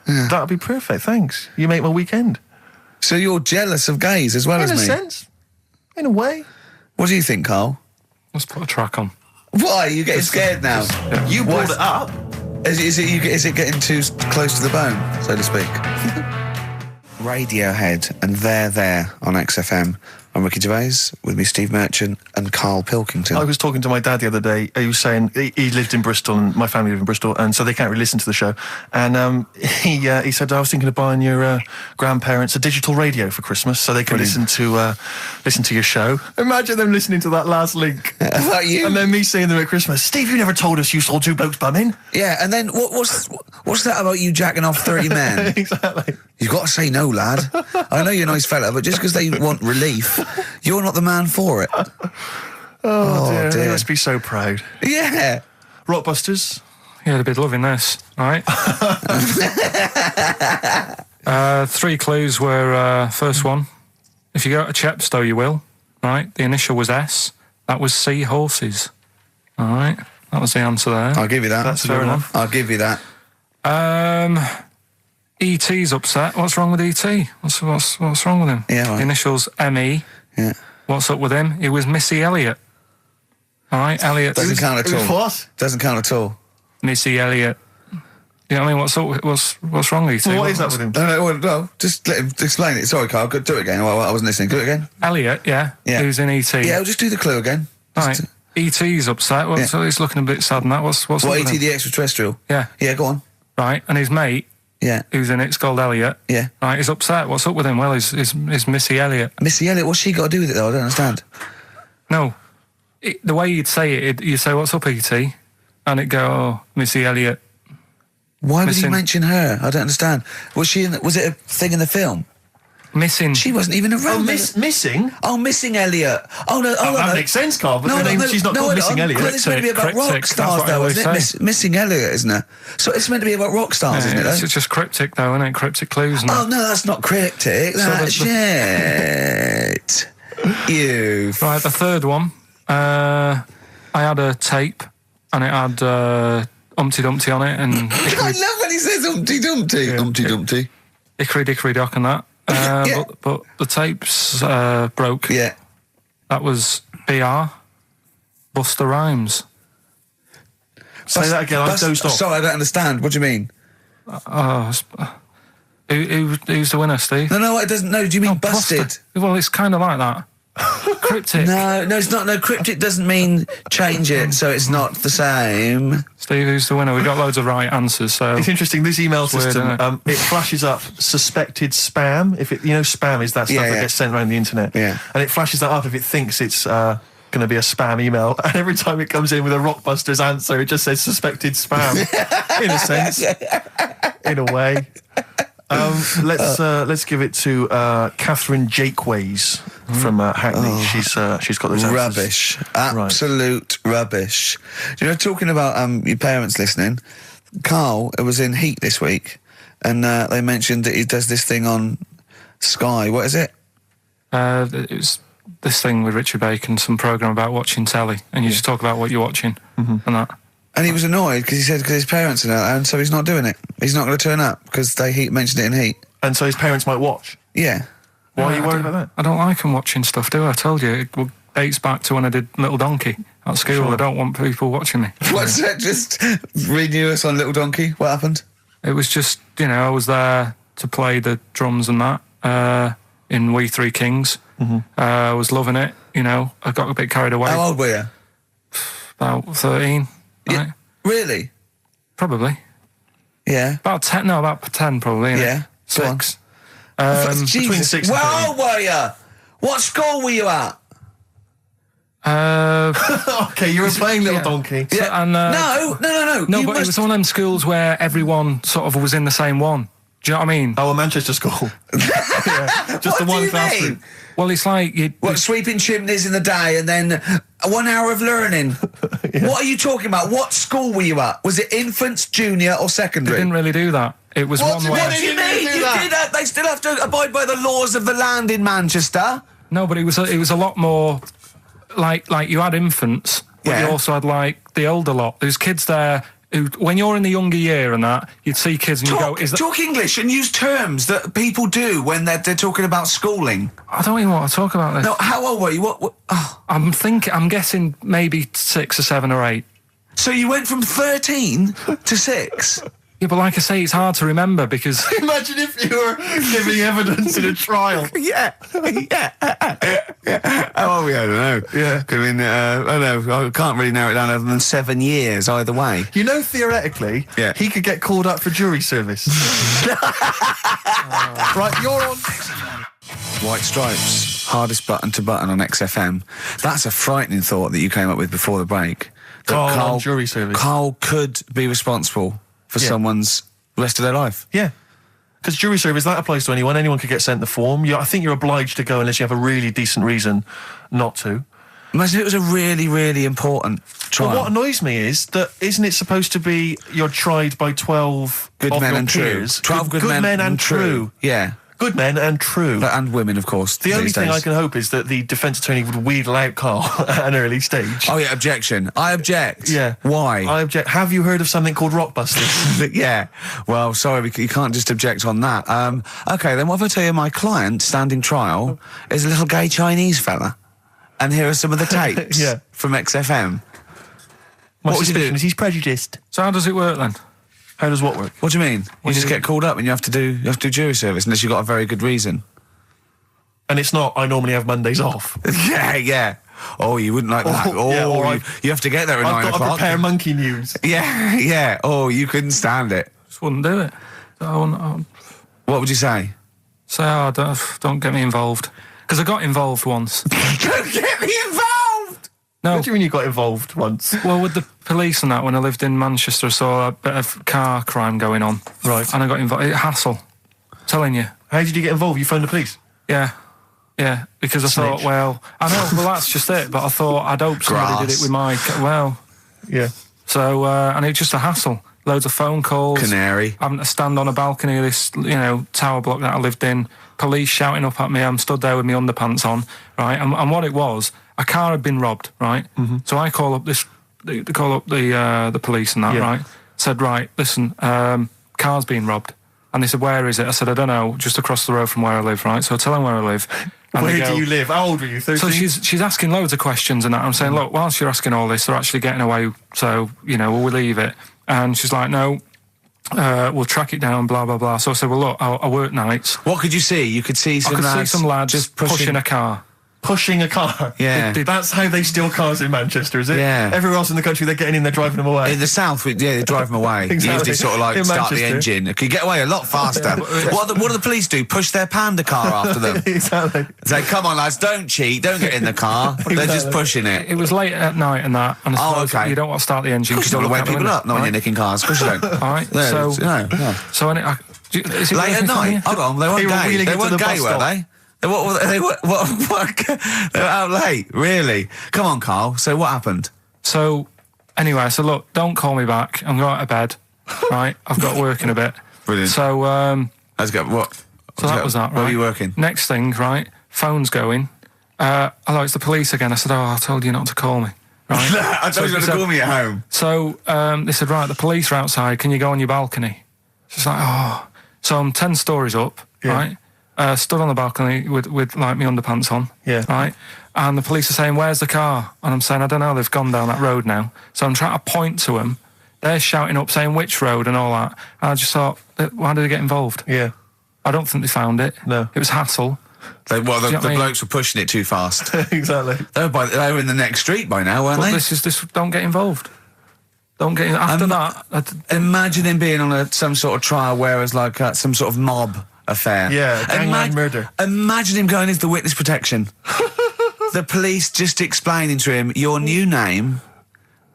Yeah. That'd be perfect, thanks. You make my weekend. So you're jealous of gays as well as me? In a sense. In a way. What do you think, Carl? Let's put a track on. Why? Are you getting scared now? You brought it up. Is it getting too close to the bone, so to speak? Radiohead and There on XFM. I'm Ricky Gervais, with me Steve Merchant and Karl Pilkington. I was talking to my dad the other day. He was saying he lived in Bristol and my family live in Bristol, and so they can't really listen to the show. And he said, I was thinking of buying your grandparents a digital radio for Christmas so they can listen to your show. Imagine them listening to that last link. About you? And then me seeing them at Christmas. Steve, you never told us you saw 2 blokes bumming. Yeah, and then what's that about you jacking off 30 men? Exactly. You've got to say no, lad. I know you're a nice fella, but just because they want relief, you're not the man for it. Oh dear. They must be so proud. Yeah. Rockbusters. Yeah, they'd be loving this, right? 3 clues were, first one, if you go to Chepstow, you will, right? The initial was S. That was sea horses. All right? That was the answer there. I'll give you that. That's fair enough. I'll give you that. E.T.'s upset. What's wrong with E.T.? What's wrong with him? Yeah, right. The initials M.E. Yeah. What's up with him? He was Missy Elliott. All right, Elliott. Doesn't count at all. What? Doesn't count at all. Missy Elliott. You know what I mean? What's wrong with E.T.? What is that with him? No, just let him explain it. Sorry, Carl, do it again. I wasn't listening. Do it again. Elliott, yeah. Who's in E.T.? Yeah, we'll just do the clue again. All right. E.T.'s upset. So he's looking a bit sad and that. What's what, up with E.T. him? the extraterrestrial? Yeah. Yeah, go on. Right, and his mate, who's in it's called Elliot. Yeah. Right, he's upset. What's up with him? Well, is Missy Elliott. Missy Elliott, what's she got to do with it, though? I don't understand. No. The way you'd say it, you'd say, what's up, E.T.? And it'd go, oh, Missy Elliott. Why would you mention her? I don't understand. Was it a thing in the film? Missing. She wasn't even around. Oh, missing? Oh, Missing Elliot. Oh, no. Oh, that makes sense, Carl, but she's not called Missing Elliot. Well, it's meant to be about rock stars, though, isn't it? Missing Elliot, isn't it? So it's meant to be about rock stars, isn't it? It's just cryptic, though, isn't it? Cryptic clues. Oh, no, that's not cryptic. That's shit. You. Right, the third one. I had a tape, and it had Humpty Dumpty on it, and I love when he says Humpty Dumpty. Yeah. Humpty Dumpty. Hickory Dickory Dock and that. But the tapes broke. Yeah. That was BR. Buster Rhymes. Say that again. I dozed off. Sorry, I don't understand. What do you mean? Who's the winner, Steve? No, it doesn't. No, do you mean busted? Buster. Well, it's kind of like that. Cryptic. No, it's not. No, cryptic doesn't mean change it, so it's not the same. Steve, who's the winner? We got loads of right answers, so it's interesting. This email system, weird, it flashes up suspected spam. If it, spam is that stuff that gets sent around the internet. Yeah. And it flashes that up if it thinks it's going to be a spam email. And every time it comes in with a Rockbusters answer, it just says suspected spam. In a sense, in a way. Let's give it to Catherine Jakeways from Hackney. She's got those rubbish, absolute rubbish. Do you know, talking about your parents listening, Carl was in Heat this week, and they mentioned that he does this thing on Sky. What is it? It was this thing with Richard Bacon, some programme about watching telly, and you just talk about what you're watching and that. And he was annoyed because he said because his parents are there, and so he's not doing it. He's not going to turn up because they mentioned it in Heat. And so his parents might watch? Yeah. Why are you worried about that? I don't like them watching stuff, do I? I told you, it dates back to when I did Little Donkey at school. Sure. I don't want people watching me. What's that? Just renew us on Little Donkey? What happened? It was just, I was there to play the drums and that in We Three Kings. I was loving it, I got a bit carried away. How old were you? About 13. Yeah, right? really? Probably. Yeah. About 10, probably. Yeah. 6. Between 6 and 13. Where old were you? What school were you at? Okay, you were playing Little Donkey. Yeah. So, and, No. No, but it was one of them schools where everyone sort of was in the same one. Do you know what I mean? Oh, a Manchester school. Just the one classroom. Well, it's like sweeping chimneys in the day and then 1 hour of learning. What are you talking about? What school were you at? Was it infants, junior, or secondary? They didn't really do that. It was one where. What do you mean? You did that. They still have to abide by the laws of the land in Manchester. No, but it was a lot more like you had infants, but you also had like the older lot. There's kids there. When you're in the younger year and that, you'd see kids and you go, talk English and use terms that people do when they're talking about schooling. I don't even want to talk about this. No, how old were you? What? Oh. I'm guessing maybe 6 or 7 or 8. So you went from 13 to 6? Yeah, but like I say, it's hard to remember because... Imagine if you were giving evidence in a trial. Yeah. Oh, yeah, I don't know. Yeah. I mean, I don't know. I can't really narrow it down other than 7 years either way. Theoretically, he could get called up for jury service. Right, you're on... White Stripes, hardest button to button on XFM. That's a frightening thought that you came up with before the break. Carl on jury service. Carl could be responsible for someone's rest of their life. Yeah. Because jury service, that applies to anyone. Anyone could get sent the form. I think you're obliged to go unless you have a really decent reason not to. Imagine it was a really, really important trial. Well, what annoys me is that isn't it supposed to be you're tried by 12 good of men your and peers? true. 12 good men and true. Yeah. Good men and true. And women, of course. The only thing I can hope is that the defence attorney would wheedle out Carl at an early stage. Oh, yeah, objection. I object. Yeah. Why? I object. Have you heard of something called Rockbusters? Yeah. Well, sorry, you can't just object on that. OK, then what if I tell you my client, standing trial, is a little gay Chinese fella? And here are some of the tapes from XFM. My suspicion is he's prejudiced. So how does it work then? How does what work? What do you mean? You just get called up and you have to do jury service unless you've got a very good reason. And it's not, I normally have Mondays off. Yeah. Oh, you wouldn't like that. You have to get there at 9 o'clock. I've got to prepare monkey news. Yeah. Oh, you couldn't stand it. Just wouldn't do it. What would you say? Say, don't get me involved. Because I got involved once. Don't get me involved! No. What do you mean you got involved once? Well, with the police and that, when I lived in Manchester, I saw a bit of car crime going on. Right. And I got involved. Hassle. I'm telling you. How did you get involved? You phoned the police? Yeah. Yeah, because I thought, well, I know, well, that's just it, but I thought I'd hope somebody did it with my, Yeah. So, and it's just a hassle. Loads of phone calls. Canary. Having to stand on a balcony of this, tower block that I lived in. Police shouting up at me. I'm stood there with my underpants on, right? And what it was, a car had been robbed, right? Mm-hmm. So I call up the police and that, right? Said, right, listen, car's been robbed. And they said, where is it? I said, I don't know, just across the road from where I live, right? So I tell them where I live. Where do you live? How old were you, 13? So she's asking loads of questions and that. I'm saying, look, whilst you're asking all this, they're actually getting away, so, will we leave it? And she's like, no, we'll track it down, blah, blah, blah. So I said, well, look, I work nights. What could you see? You could see some lads just pushing a car. Pushing a car. Yeah. That's how they steal cars in Manchester, is it? Yeah. Everywhere else in the country, they're getting in, they're driving them away. In the south, they drive them away. Exactly. You usually sort of like In start Manchester. the engine. It could get away a lot faster. What do the police do? Push their panda car after them. Exactly. Say, come on, lads, don't cheat, don't get in the car. They're just pushing it. It was late at night and that. And I suppose okay. you don't want to start the engine. Because you don't want to wake people up, not when you're nicking cars. Of course you don't. All right. No, So, no. So late At night? Hold on, they weren't gay. They weren't gay, were they? They were out late, really? Come on, Carl. So what happened? So, anyway, I said, look, don't call me back. I'm going to bed, right? I've got work in a bit. Brilliant. So, Let's go. What? So that was that, right? Where were you working? Next thing, right? Phone's going. Hello, it's the police again. I said, I told you not to call me. Right? I told you not to call me at home. So they said, right, the police are outside. Can you go on your balcony? She's like, oh. So I'm 10 stories up, right? Stood on the balcony with like my underpants on, right? And the police are saying, where's the car? And I'm saying, I don't know, they've gone down that road now. So I'm trying to point to them. They're shouting up, saying which road and all that. And I just thought, why did they get involved? Yeah. I don't think they found it. No. It was hassle. The blokes were pushing it too fast. Exactly. They were in the next street by now, weren't they? This. Don't get involved. Don't get after that. Imagine him being on some sort of trial where it's like some sort of mob affair. Yeah, gangland murder. Imagine him going into the witness protection. The police just explaining to him, your new name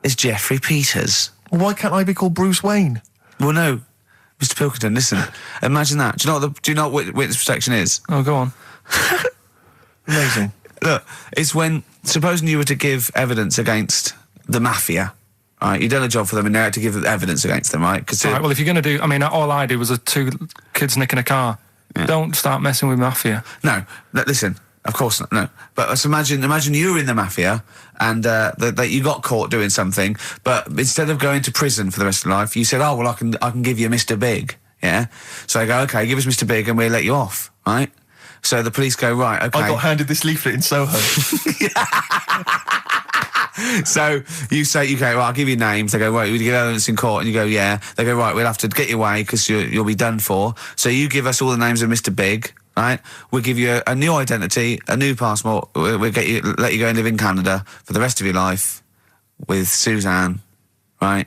is Jeffrey Peters. Well, why can't I be called Bruce Wayne? Well, no, Mr. Pilkington, listen. Imagine that. Do you know what witness protection is? Oh, go on. Amazing. Look, it's when, supposing you were to give evidence against the mafia, right? You've done a job for them and now you have to give evidence against them, right? Right, well, if you're going to do... I mean, all I did was 2 kids nicking a car. Yeah. Don't start messing with mafia. No, listen, of course not, no. But let's imagine you were in the mafia and that you got caught doing something, but instead of going to prison for the rest of your life, you said, oh, well, I can give you Mr. Big, yeah? So I go, okay, give us Mr. Big and we'll let you off, right? So the police go, right, okay. I got handed this leaflet in Soho. So you say, okay, well, I'll give you names. They go, right, you give evidence in court, and you go, yeah. They go, right, we'll have to get you away because you'll be done for. So you give us all the names of Mr. Big, right? We'll give you a new identity, a new passport. We'll let you go and live in Canada for the rest of your life with Suzanne, right?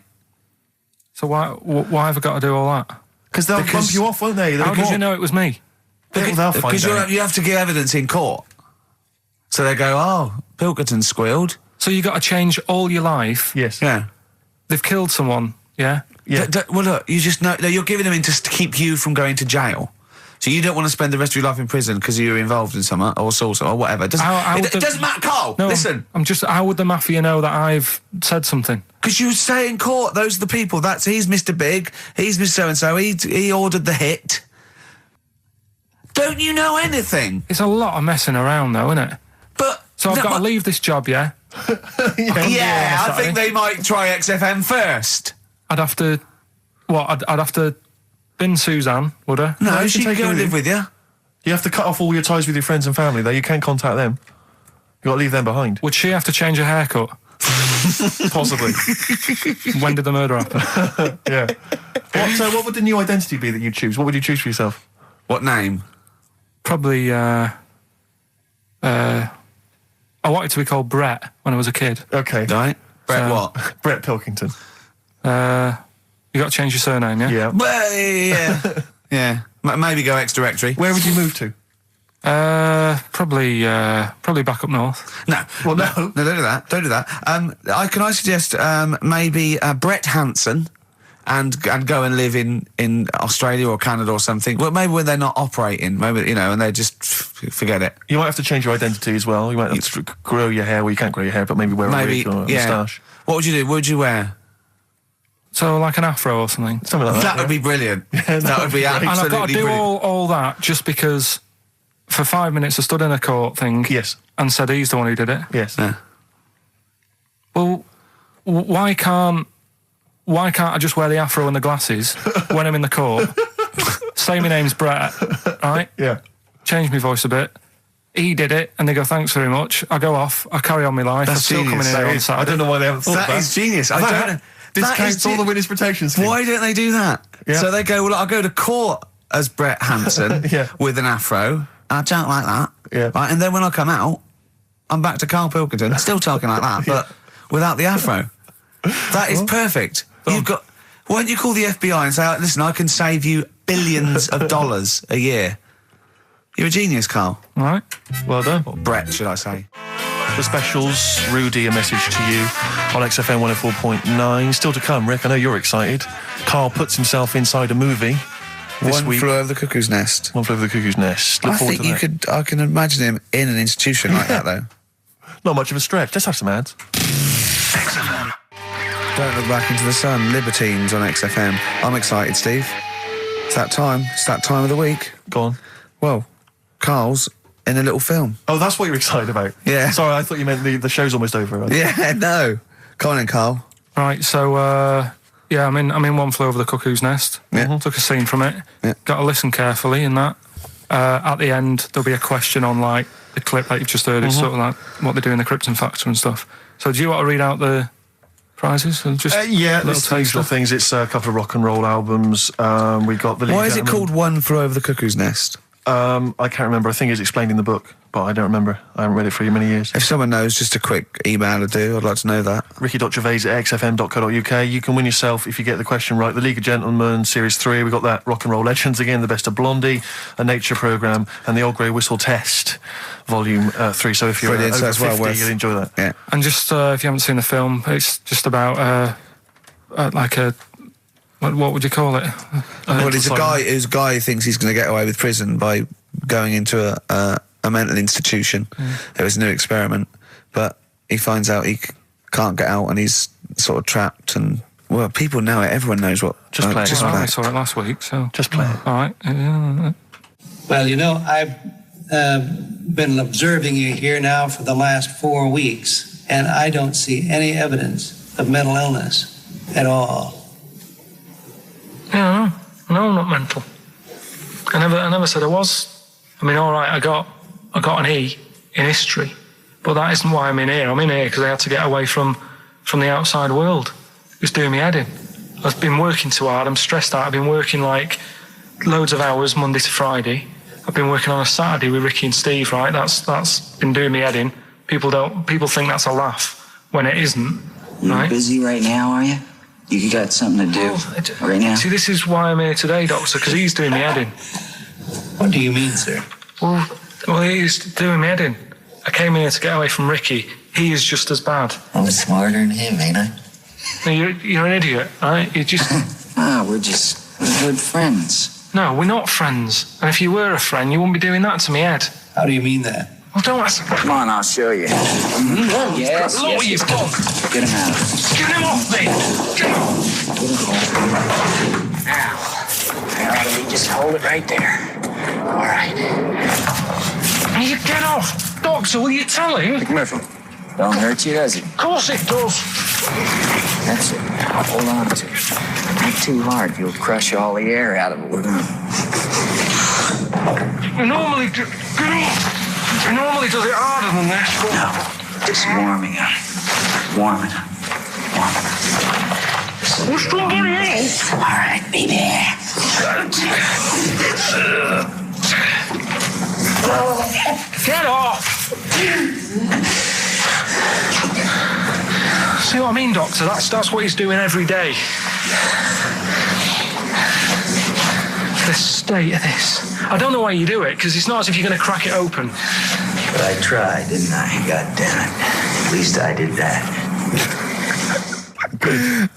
So why have I got to do all that? Because they'll bump you off, won't they? How did you know it was me? They'll find out. You have to give evidence in court. So they go, oh, Pilkington squealed. So you got to change all your life. Yes. Yeah. They've killed someone. Yeah. Yeah. Well, look, you just know you're giving them in just to keep you from going to jail. So you don't want to spend the rest of your life in prison because you're involved in something or assault or whatever. It doesn't matter, Carl. No, listen. How would the mafia know that I've said something? Because you say in court, those are the people. He's Mr. Big. He's Mr. So-and-so. He ordered the hit. Don't you know anything? It's a lot of messing around, though, isn't it? So I've got to leave this job, yeah? Yeah, I think they might try XFM first. I'd have to... What? I'd have to bin Suzanne, would I? No, she can go and live with you. You have to cut off all your ties with your friends and family, though. You can't contact them. You've got to leave them behind. Would she have to change her haircut? Possibly. When did the murder happen? Yeah. What would the new identity be that you'd choose? What would you choose for yourself? What name? Probably, I wanted to be called Brett when I was a kid. Okay. Right. Brett what? Brett Pilkington. You got to change your surname, yeah? Yeah. Well, yeah. Yeah. Maybe go ex-directory. Where would you move to? Probably back up north. No. Well, no. No, don't do that. Don't do that. Can I suggest maybe Brett Hanson and go and live in Australia or Canada or something. Well, maybe when they're not operating, maybe, you know, and they just forget it. You might have to change your identity as well. You might have to grow your hair. Well, you can't grow your hair, but maybe wear a wig or a moustache. What would you do? What would you wear? So like an afro or something. Something like that. That would be brilliant. That would be absolutely brilliant. And I've got to do all that just because for 5 minutes I stood in a court thing. Yes. And said he's the one who did it. Yes. Yeah. Well, why can't I just wear the afro and the glasses when I'm in the court? Say my name's Brett, right? Yeah. Change my voice a bit. He did it, and they go, thanks very much. I go off, I carry on my life. That's I'm still genius. coming in here on Saturday. I don't know why they haven't thought That is genius. I don't know. Discounts all the witness protection scheme. Why don't they do that? Yeah. So they go, well, I'll go to court as Brett Hampson with an afro. I don't like that. Yeah. Right, and then when I come out, I'm back to Karl Pilkington, still talking like that, but without the afro. That is perfect. You've got... Why don't you call the FBI and say, listen, I can save you billions of dollars a year. You're a genius, Karl. All right. Well done. Or Brett, should I say. The specials, Rudy, a message to you on XFM 104.9. Still to come, Rick, I know you're excited. Karl puts himself inside a movie this week. One Flew Over the Cuckoo's Nest. One Flew Over the Cuckoo's Nest. Look forward to that. I can imagine him in an institution like that, though. Not much of a stretch. Let's have some ads. XFM. Don't Look Back Into the Sun, Libertines on XFM. I'm excited, Steve. It's that time. It's that time of the week. Go on. Well, Karl's in a little film. Oh, that's what you're excited about? Yeah. Sorry, I thought you meant the show's almost over. Right? Yeah, no. Come on in, Karl. Right, so, I'm in One Flew Over the Cuckoo's Nest. Yeah. Took a scene from it. Yeah. Got to listen carefully in that. At the end, there'll be a question on, like, the clip that you've just heard. It's sort of like what they do in the Krypton Factor and stuff. So do you want to read out the prizes? Or just there's usual things. It's a couple of rock and roll albums. We got the... Why is it called One Flew Over the Cuckoo's Nest? I can't remember. I think it's explained in the book, but I don't remember. I haven't read it for many years. If someone knows, just a quick email to do. I'd like to know that. ricky.gervais@xfm.co.uk. You can win yourself, if you get the question right, the League of Gentlemen Series 3. We've got that Rock and Roll Legends again, the Best of Blondie, a nature programme, and the Old Grey Whistle Test, Volume 3. So if you're over 50, you'll enjoy that. Yeah. And just, if you haven't seen the film, it's just about, like a... What would you call it? Well, he's a guy who thinks he's going to get away with prison by going into a mental institution. It was a new experiment, but he finds out he can't get out and he's sort of trapped. And well, people know it. Everyone knows what. Just play it. I saw it last week, so just play it. All right. Well, you know, I've been observing you here now for the last 4 weeks, and I don't see any evidence of mental illness at all. Yeah, no, not mental. I never said I was. I mean, all right, I got an E in history, but that isn't why I'm in here. I'm in here because I had to get away from the outside world. It was doing me head in. I've been working too hard. I'm stressed out. I've been working like loads of hours Monday to Friday. I've been working on a Saturday with Ricky and Steve. Right, that's been doing me head in. People think that's a laugh when it isn't. You're right? busy right now, are you? You got something to do right now? See, this is why I'm here today, Doctor, because he's doing me head in. What do you mean, sir? Well, he's doing me head in. I came here to get away from Ricky. He is just as bad. I'm smarter than him, ain't I? No, you're an idiot, right? You're just... we're just good friends. No, we're not friends. And if you were a friend, you wouldn't be doing that to me, Ed. How do you mean that? Well, don't ask... Come on, I'll show you. Yes, Look what you've done. Get him out. Get him off me! Get him off! Now, just hold it right there. All right. You get off! Doctor, will you tell him? McMurphy, don't hurt you, does it? Of course it does. That's it. Now, hold on to it. Not too hard. You'll crush all the air out of it. I normally do... Get off! I normally does it harder than this, but... No, just warming up. Warming up. Warming up. What's somebody else? All right, baby. Get off! See what I mean, Doctor? That's what he's doing every day. The state of this. I don't know why you do it, because it's not as if you're going to crack it open. But I tried, didn't I? God damn it. At least I did that.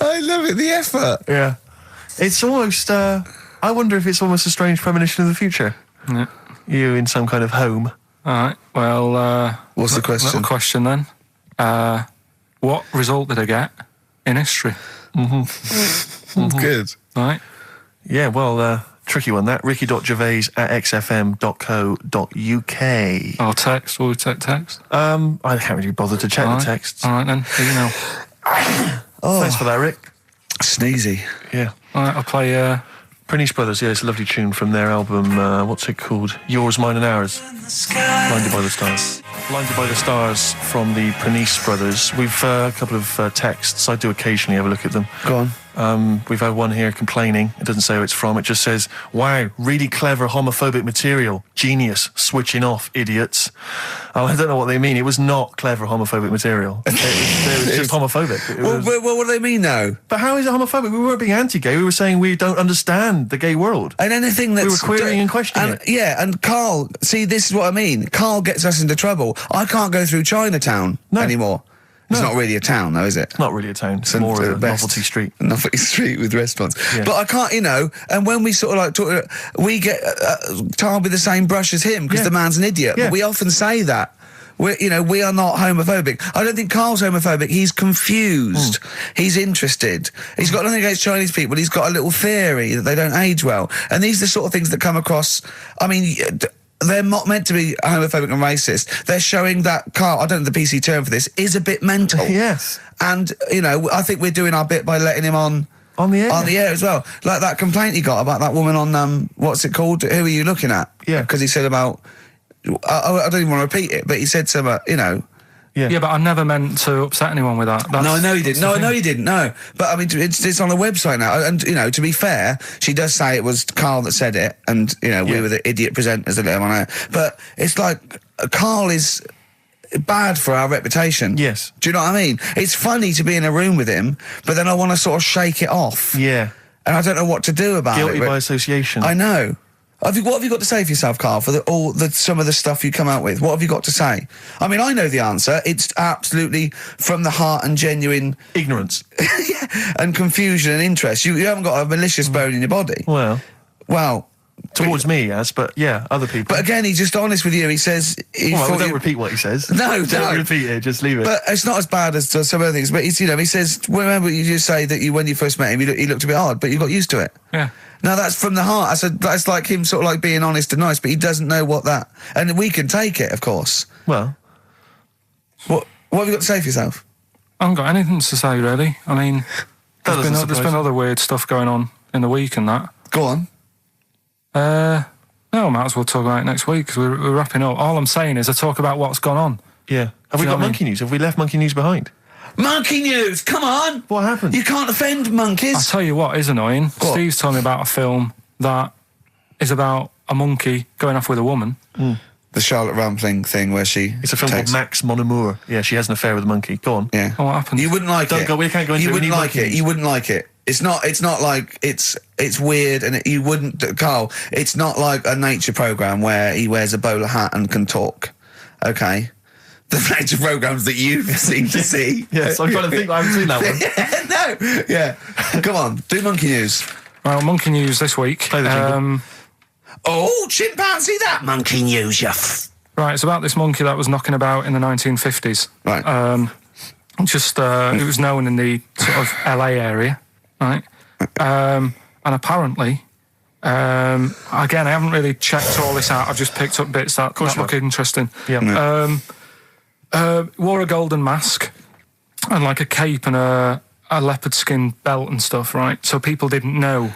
I love it, the effort. Yeah. It's almost, I wonder if it's almost a strange premonition of the future. Yeah. You in some kind of home. All right, well... What's the question? Little question then. What result did I get in history? Good. Right. Yeah, well, tricky one that. ricky.gervais@xfm.co.uk. Or text. Will we take text? I can't really bother to check the texts. All right then. Here you know. Thanks for that, Rick. Sneezy. Yeah. All right, I'll play... Pranice Brothers, yeah, it's a lovely tune from their album, what's it called? Yours, Mine and Ours. Blinded by the Stars. Blinded by the Stars from the Pranice Brothers. We've a couple of texts. I do occasionally have a look at them. Go on. We've had one here complaining. It doesn't say who it's from. It just says, wow, really clever homophobic material. Genius. Switching off, idiots. I don't know what they mean. It was not clever homophobic material. It was just homophobic. Well, what do they mean, though? But how is it homophobic? We weren't being anti-gay. We were saying we don't understand the gay world. And anything that's... We were querying and questioning it. Yeah, and Karl, see, this is what I mean. Karl gets us into trouble. I can't go through Chinatown anymore. It's not really a town, though, is it? It's not really a town. It's more of a novelty street. Novelty street with restaurants. Yeah. But I can't, and when we sort of like talk, we get tarred with the same brush as him because the man's an idiot. Yeah. But we often say that. We are not homophobic. I don't think Karl's homophobic. He's confused. He's interested. He's got nothing against Chinese people. He's got a little theory that they don't age well. And these are the sort of things that come across, I mean... They're not meant to be homophobic and racist. They're showing that Karl, I don't know the PC term for this, is a bit mental. Yes. And, I think we're doing our bit by letting him on the air. On the air as well. Like that complaint he got about that woman on, what's it called? Who are you looking at? Yeah. Because he said about, I don't even want to repeat it, but he said some, Yeah, but I never meant to upset anyone with that. No, I know you didn't. No, I know you didn't. No, but I mean, it's on the website now, and to be fair, she does say it was Karl that said it, and we were the idiot presenters that let him on air. But it's like Karl is bad for our reputation. Yes. Do you know what I mean? It's funny to be in a room with him, but then I want to sort of shake it off. Yeah. And I don't know what to do about it. Guilty by association. I know. What have you got to say for yourself, Karl, for some of the stuff you come out with? What have you got to say? I mean, I know the answer. It's absolutely from the heart and genuine... ignorance. and confusion and interest. You haven't got a malicious bone in your body. Well... Towards me, yes, but yeah, other people. But again, he's just honest with you. He says... don't repeat what he says. No, don't repeat it, just leave it. But it's not as bad as some other things. But he says, remember you just say that when you first met him, he looked a bit odd, but you got used to it. Yeah. Now that's from the heart. I said that's like him sort of like being honest and nice, but he doesn't know what that... And we can take it, of course. Well... What have you got to say for yourself? I haven't got anything to say, really. I mean, there's been other weird stuff going on in the week and that. Go on. No, I might as well talk about it next week because we're wrapping up. All I'm saying is I talk about what's gone on. Yeah. Have we got monkey news? Have we left monkey news behind? Monkey news! Come on! What happened? You can't offend monkeys. I'll tell you what is annoying. What? Steve's told me about a film that is about a monkey going off with a woman. The Charlotte Rampling thing where she... It's a film called Max Mon Amour. Yeah, she has an affair with a monkey. Go on. Yeah. Oh, what happened? You wouldn't like it. We can't go into it. You wouldn't like it. You wouldn't like it. It's not like it's weird and you wouldn't... Karl, it's not like a nature programme where he wears a bowler hat and can talk. Okay? The nature programmes that you seem to see. Yes, I'm trying to think. I haven't seen that one. No. Yeah. Come on. Do monkey news. Well, monkey news this week. Play the jingle. Oh, chimpanzee, that monkey news, Right, it's about this monkey that was knocking about in the 1950s. Right. It was known in the sort of LA area, right? And apparently, again, I haven't really checked all this out. I've just picked up bits that look interesting. Yeah. Wore a golden mask and like a cape and a leopard skin belt and stuff, right? So people didn't know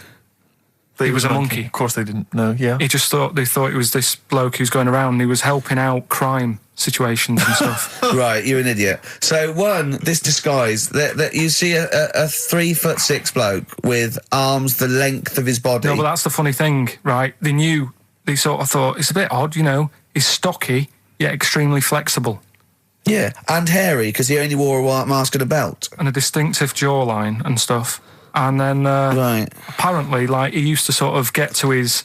that he was a monkey. Of course they didn't know, yeah. They thought it was this bloke who's going around and he was helping out crime situations and stuff. Right, you're an idiot. So this disguise, that you see a 3'6" bloke with arms the length of his body. No, but that's the funny thing, right? They sort of thought, it's a bit odd, he's stocky, yet extremely flexible. Yeah, and hairy, because he only wore a white mask and a belt. And a distinctive jawline and stuff. And then, right. apparently, like, he used to sort of get to his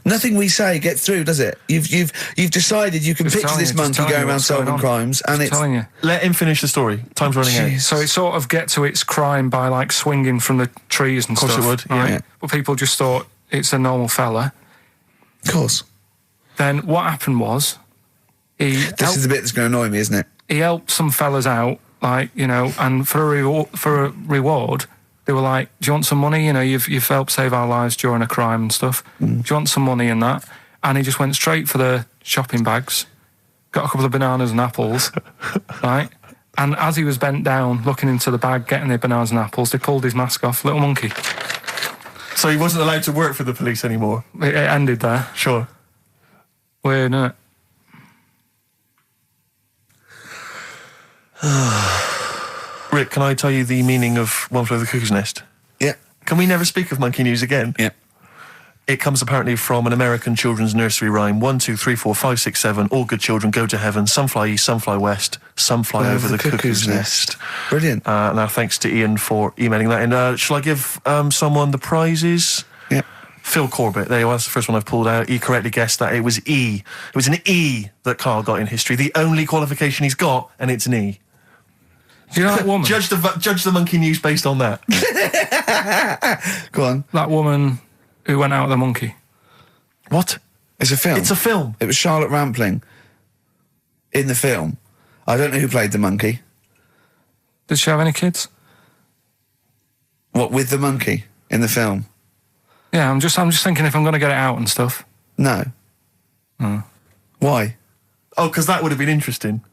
Nothing we say gets through, does it? You've decided you can Just picture telling this you, monkey just going telling you around what's going solving on. crimes, and Just it's telling you. Let him finish the story. Time's running out. So it sort of get to its crime by like swinging from the trees and Of course stuff. it would, right? yeah. But people just thought it's a normal fella. of course. Then what happened was This is the bit that's going to annoy me, isn't it? he helped some fellas out, like, you know, and for a reward, they were like, do you want some money? You know, you've helped save our lives during a crime and stuff. Do you want some money in that? And he just went straight for the shopping bags, got a couple of bananas and apples, right? And as he was bent down, looking into the bag, getting the bananas and apples, they pulled his mask off. Little monkey. So he wasn't allowed to work for the police anymore? It ended there. Sure. Weird, isn't it? Rick, can I tell you the meaning of One Flew Over the Cuckoo's Nest? Yeah. Can we never speak of monkey news again? Yeah. It comes apparently from an American children's nursery rhyme. 1, 2, 3, 4, 5, 6, 7. All good children go to heaven. Some fly east, some fly west. Some fly over the cuckoo's nest. Brilliant. Now, thanks to Ian for emailing that in. Shall I give someone the prizes? Yeah. Phil Corbett. There you are. That's the first one I've pulled out. He correctly guessed that it was E. It was an E that Karl got in history. The only qualification he's got, and it's an E. Do you know that woman? Judge the monkey news based on that. Go on. That woman who went out with the monkey. What? It's a film. It's a film. It was Charlotte Rampling in the film. I don't know who played the monkey. Did she have any kids? What, with the monkey in the film? Yeah, I'm just thinking if I'm going to get it out and stuff. No. Why? Oh, because that would have been interesting.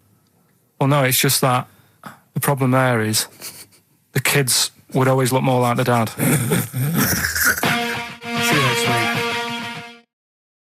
Well, no, it's just that the problem there is the kids would always look more like the dad.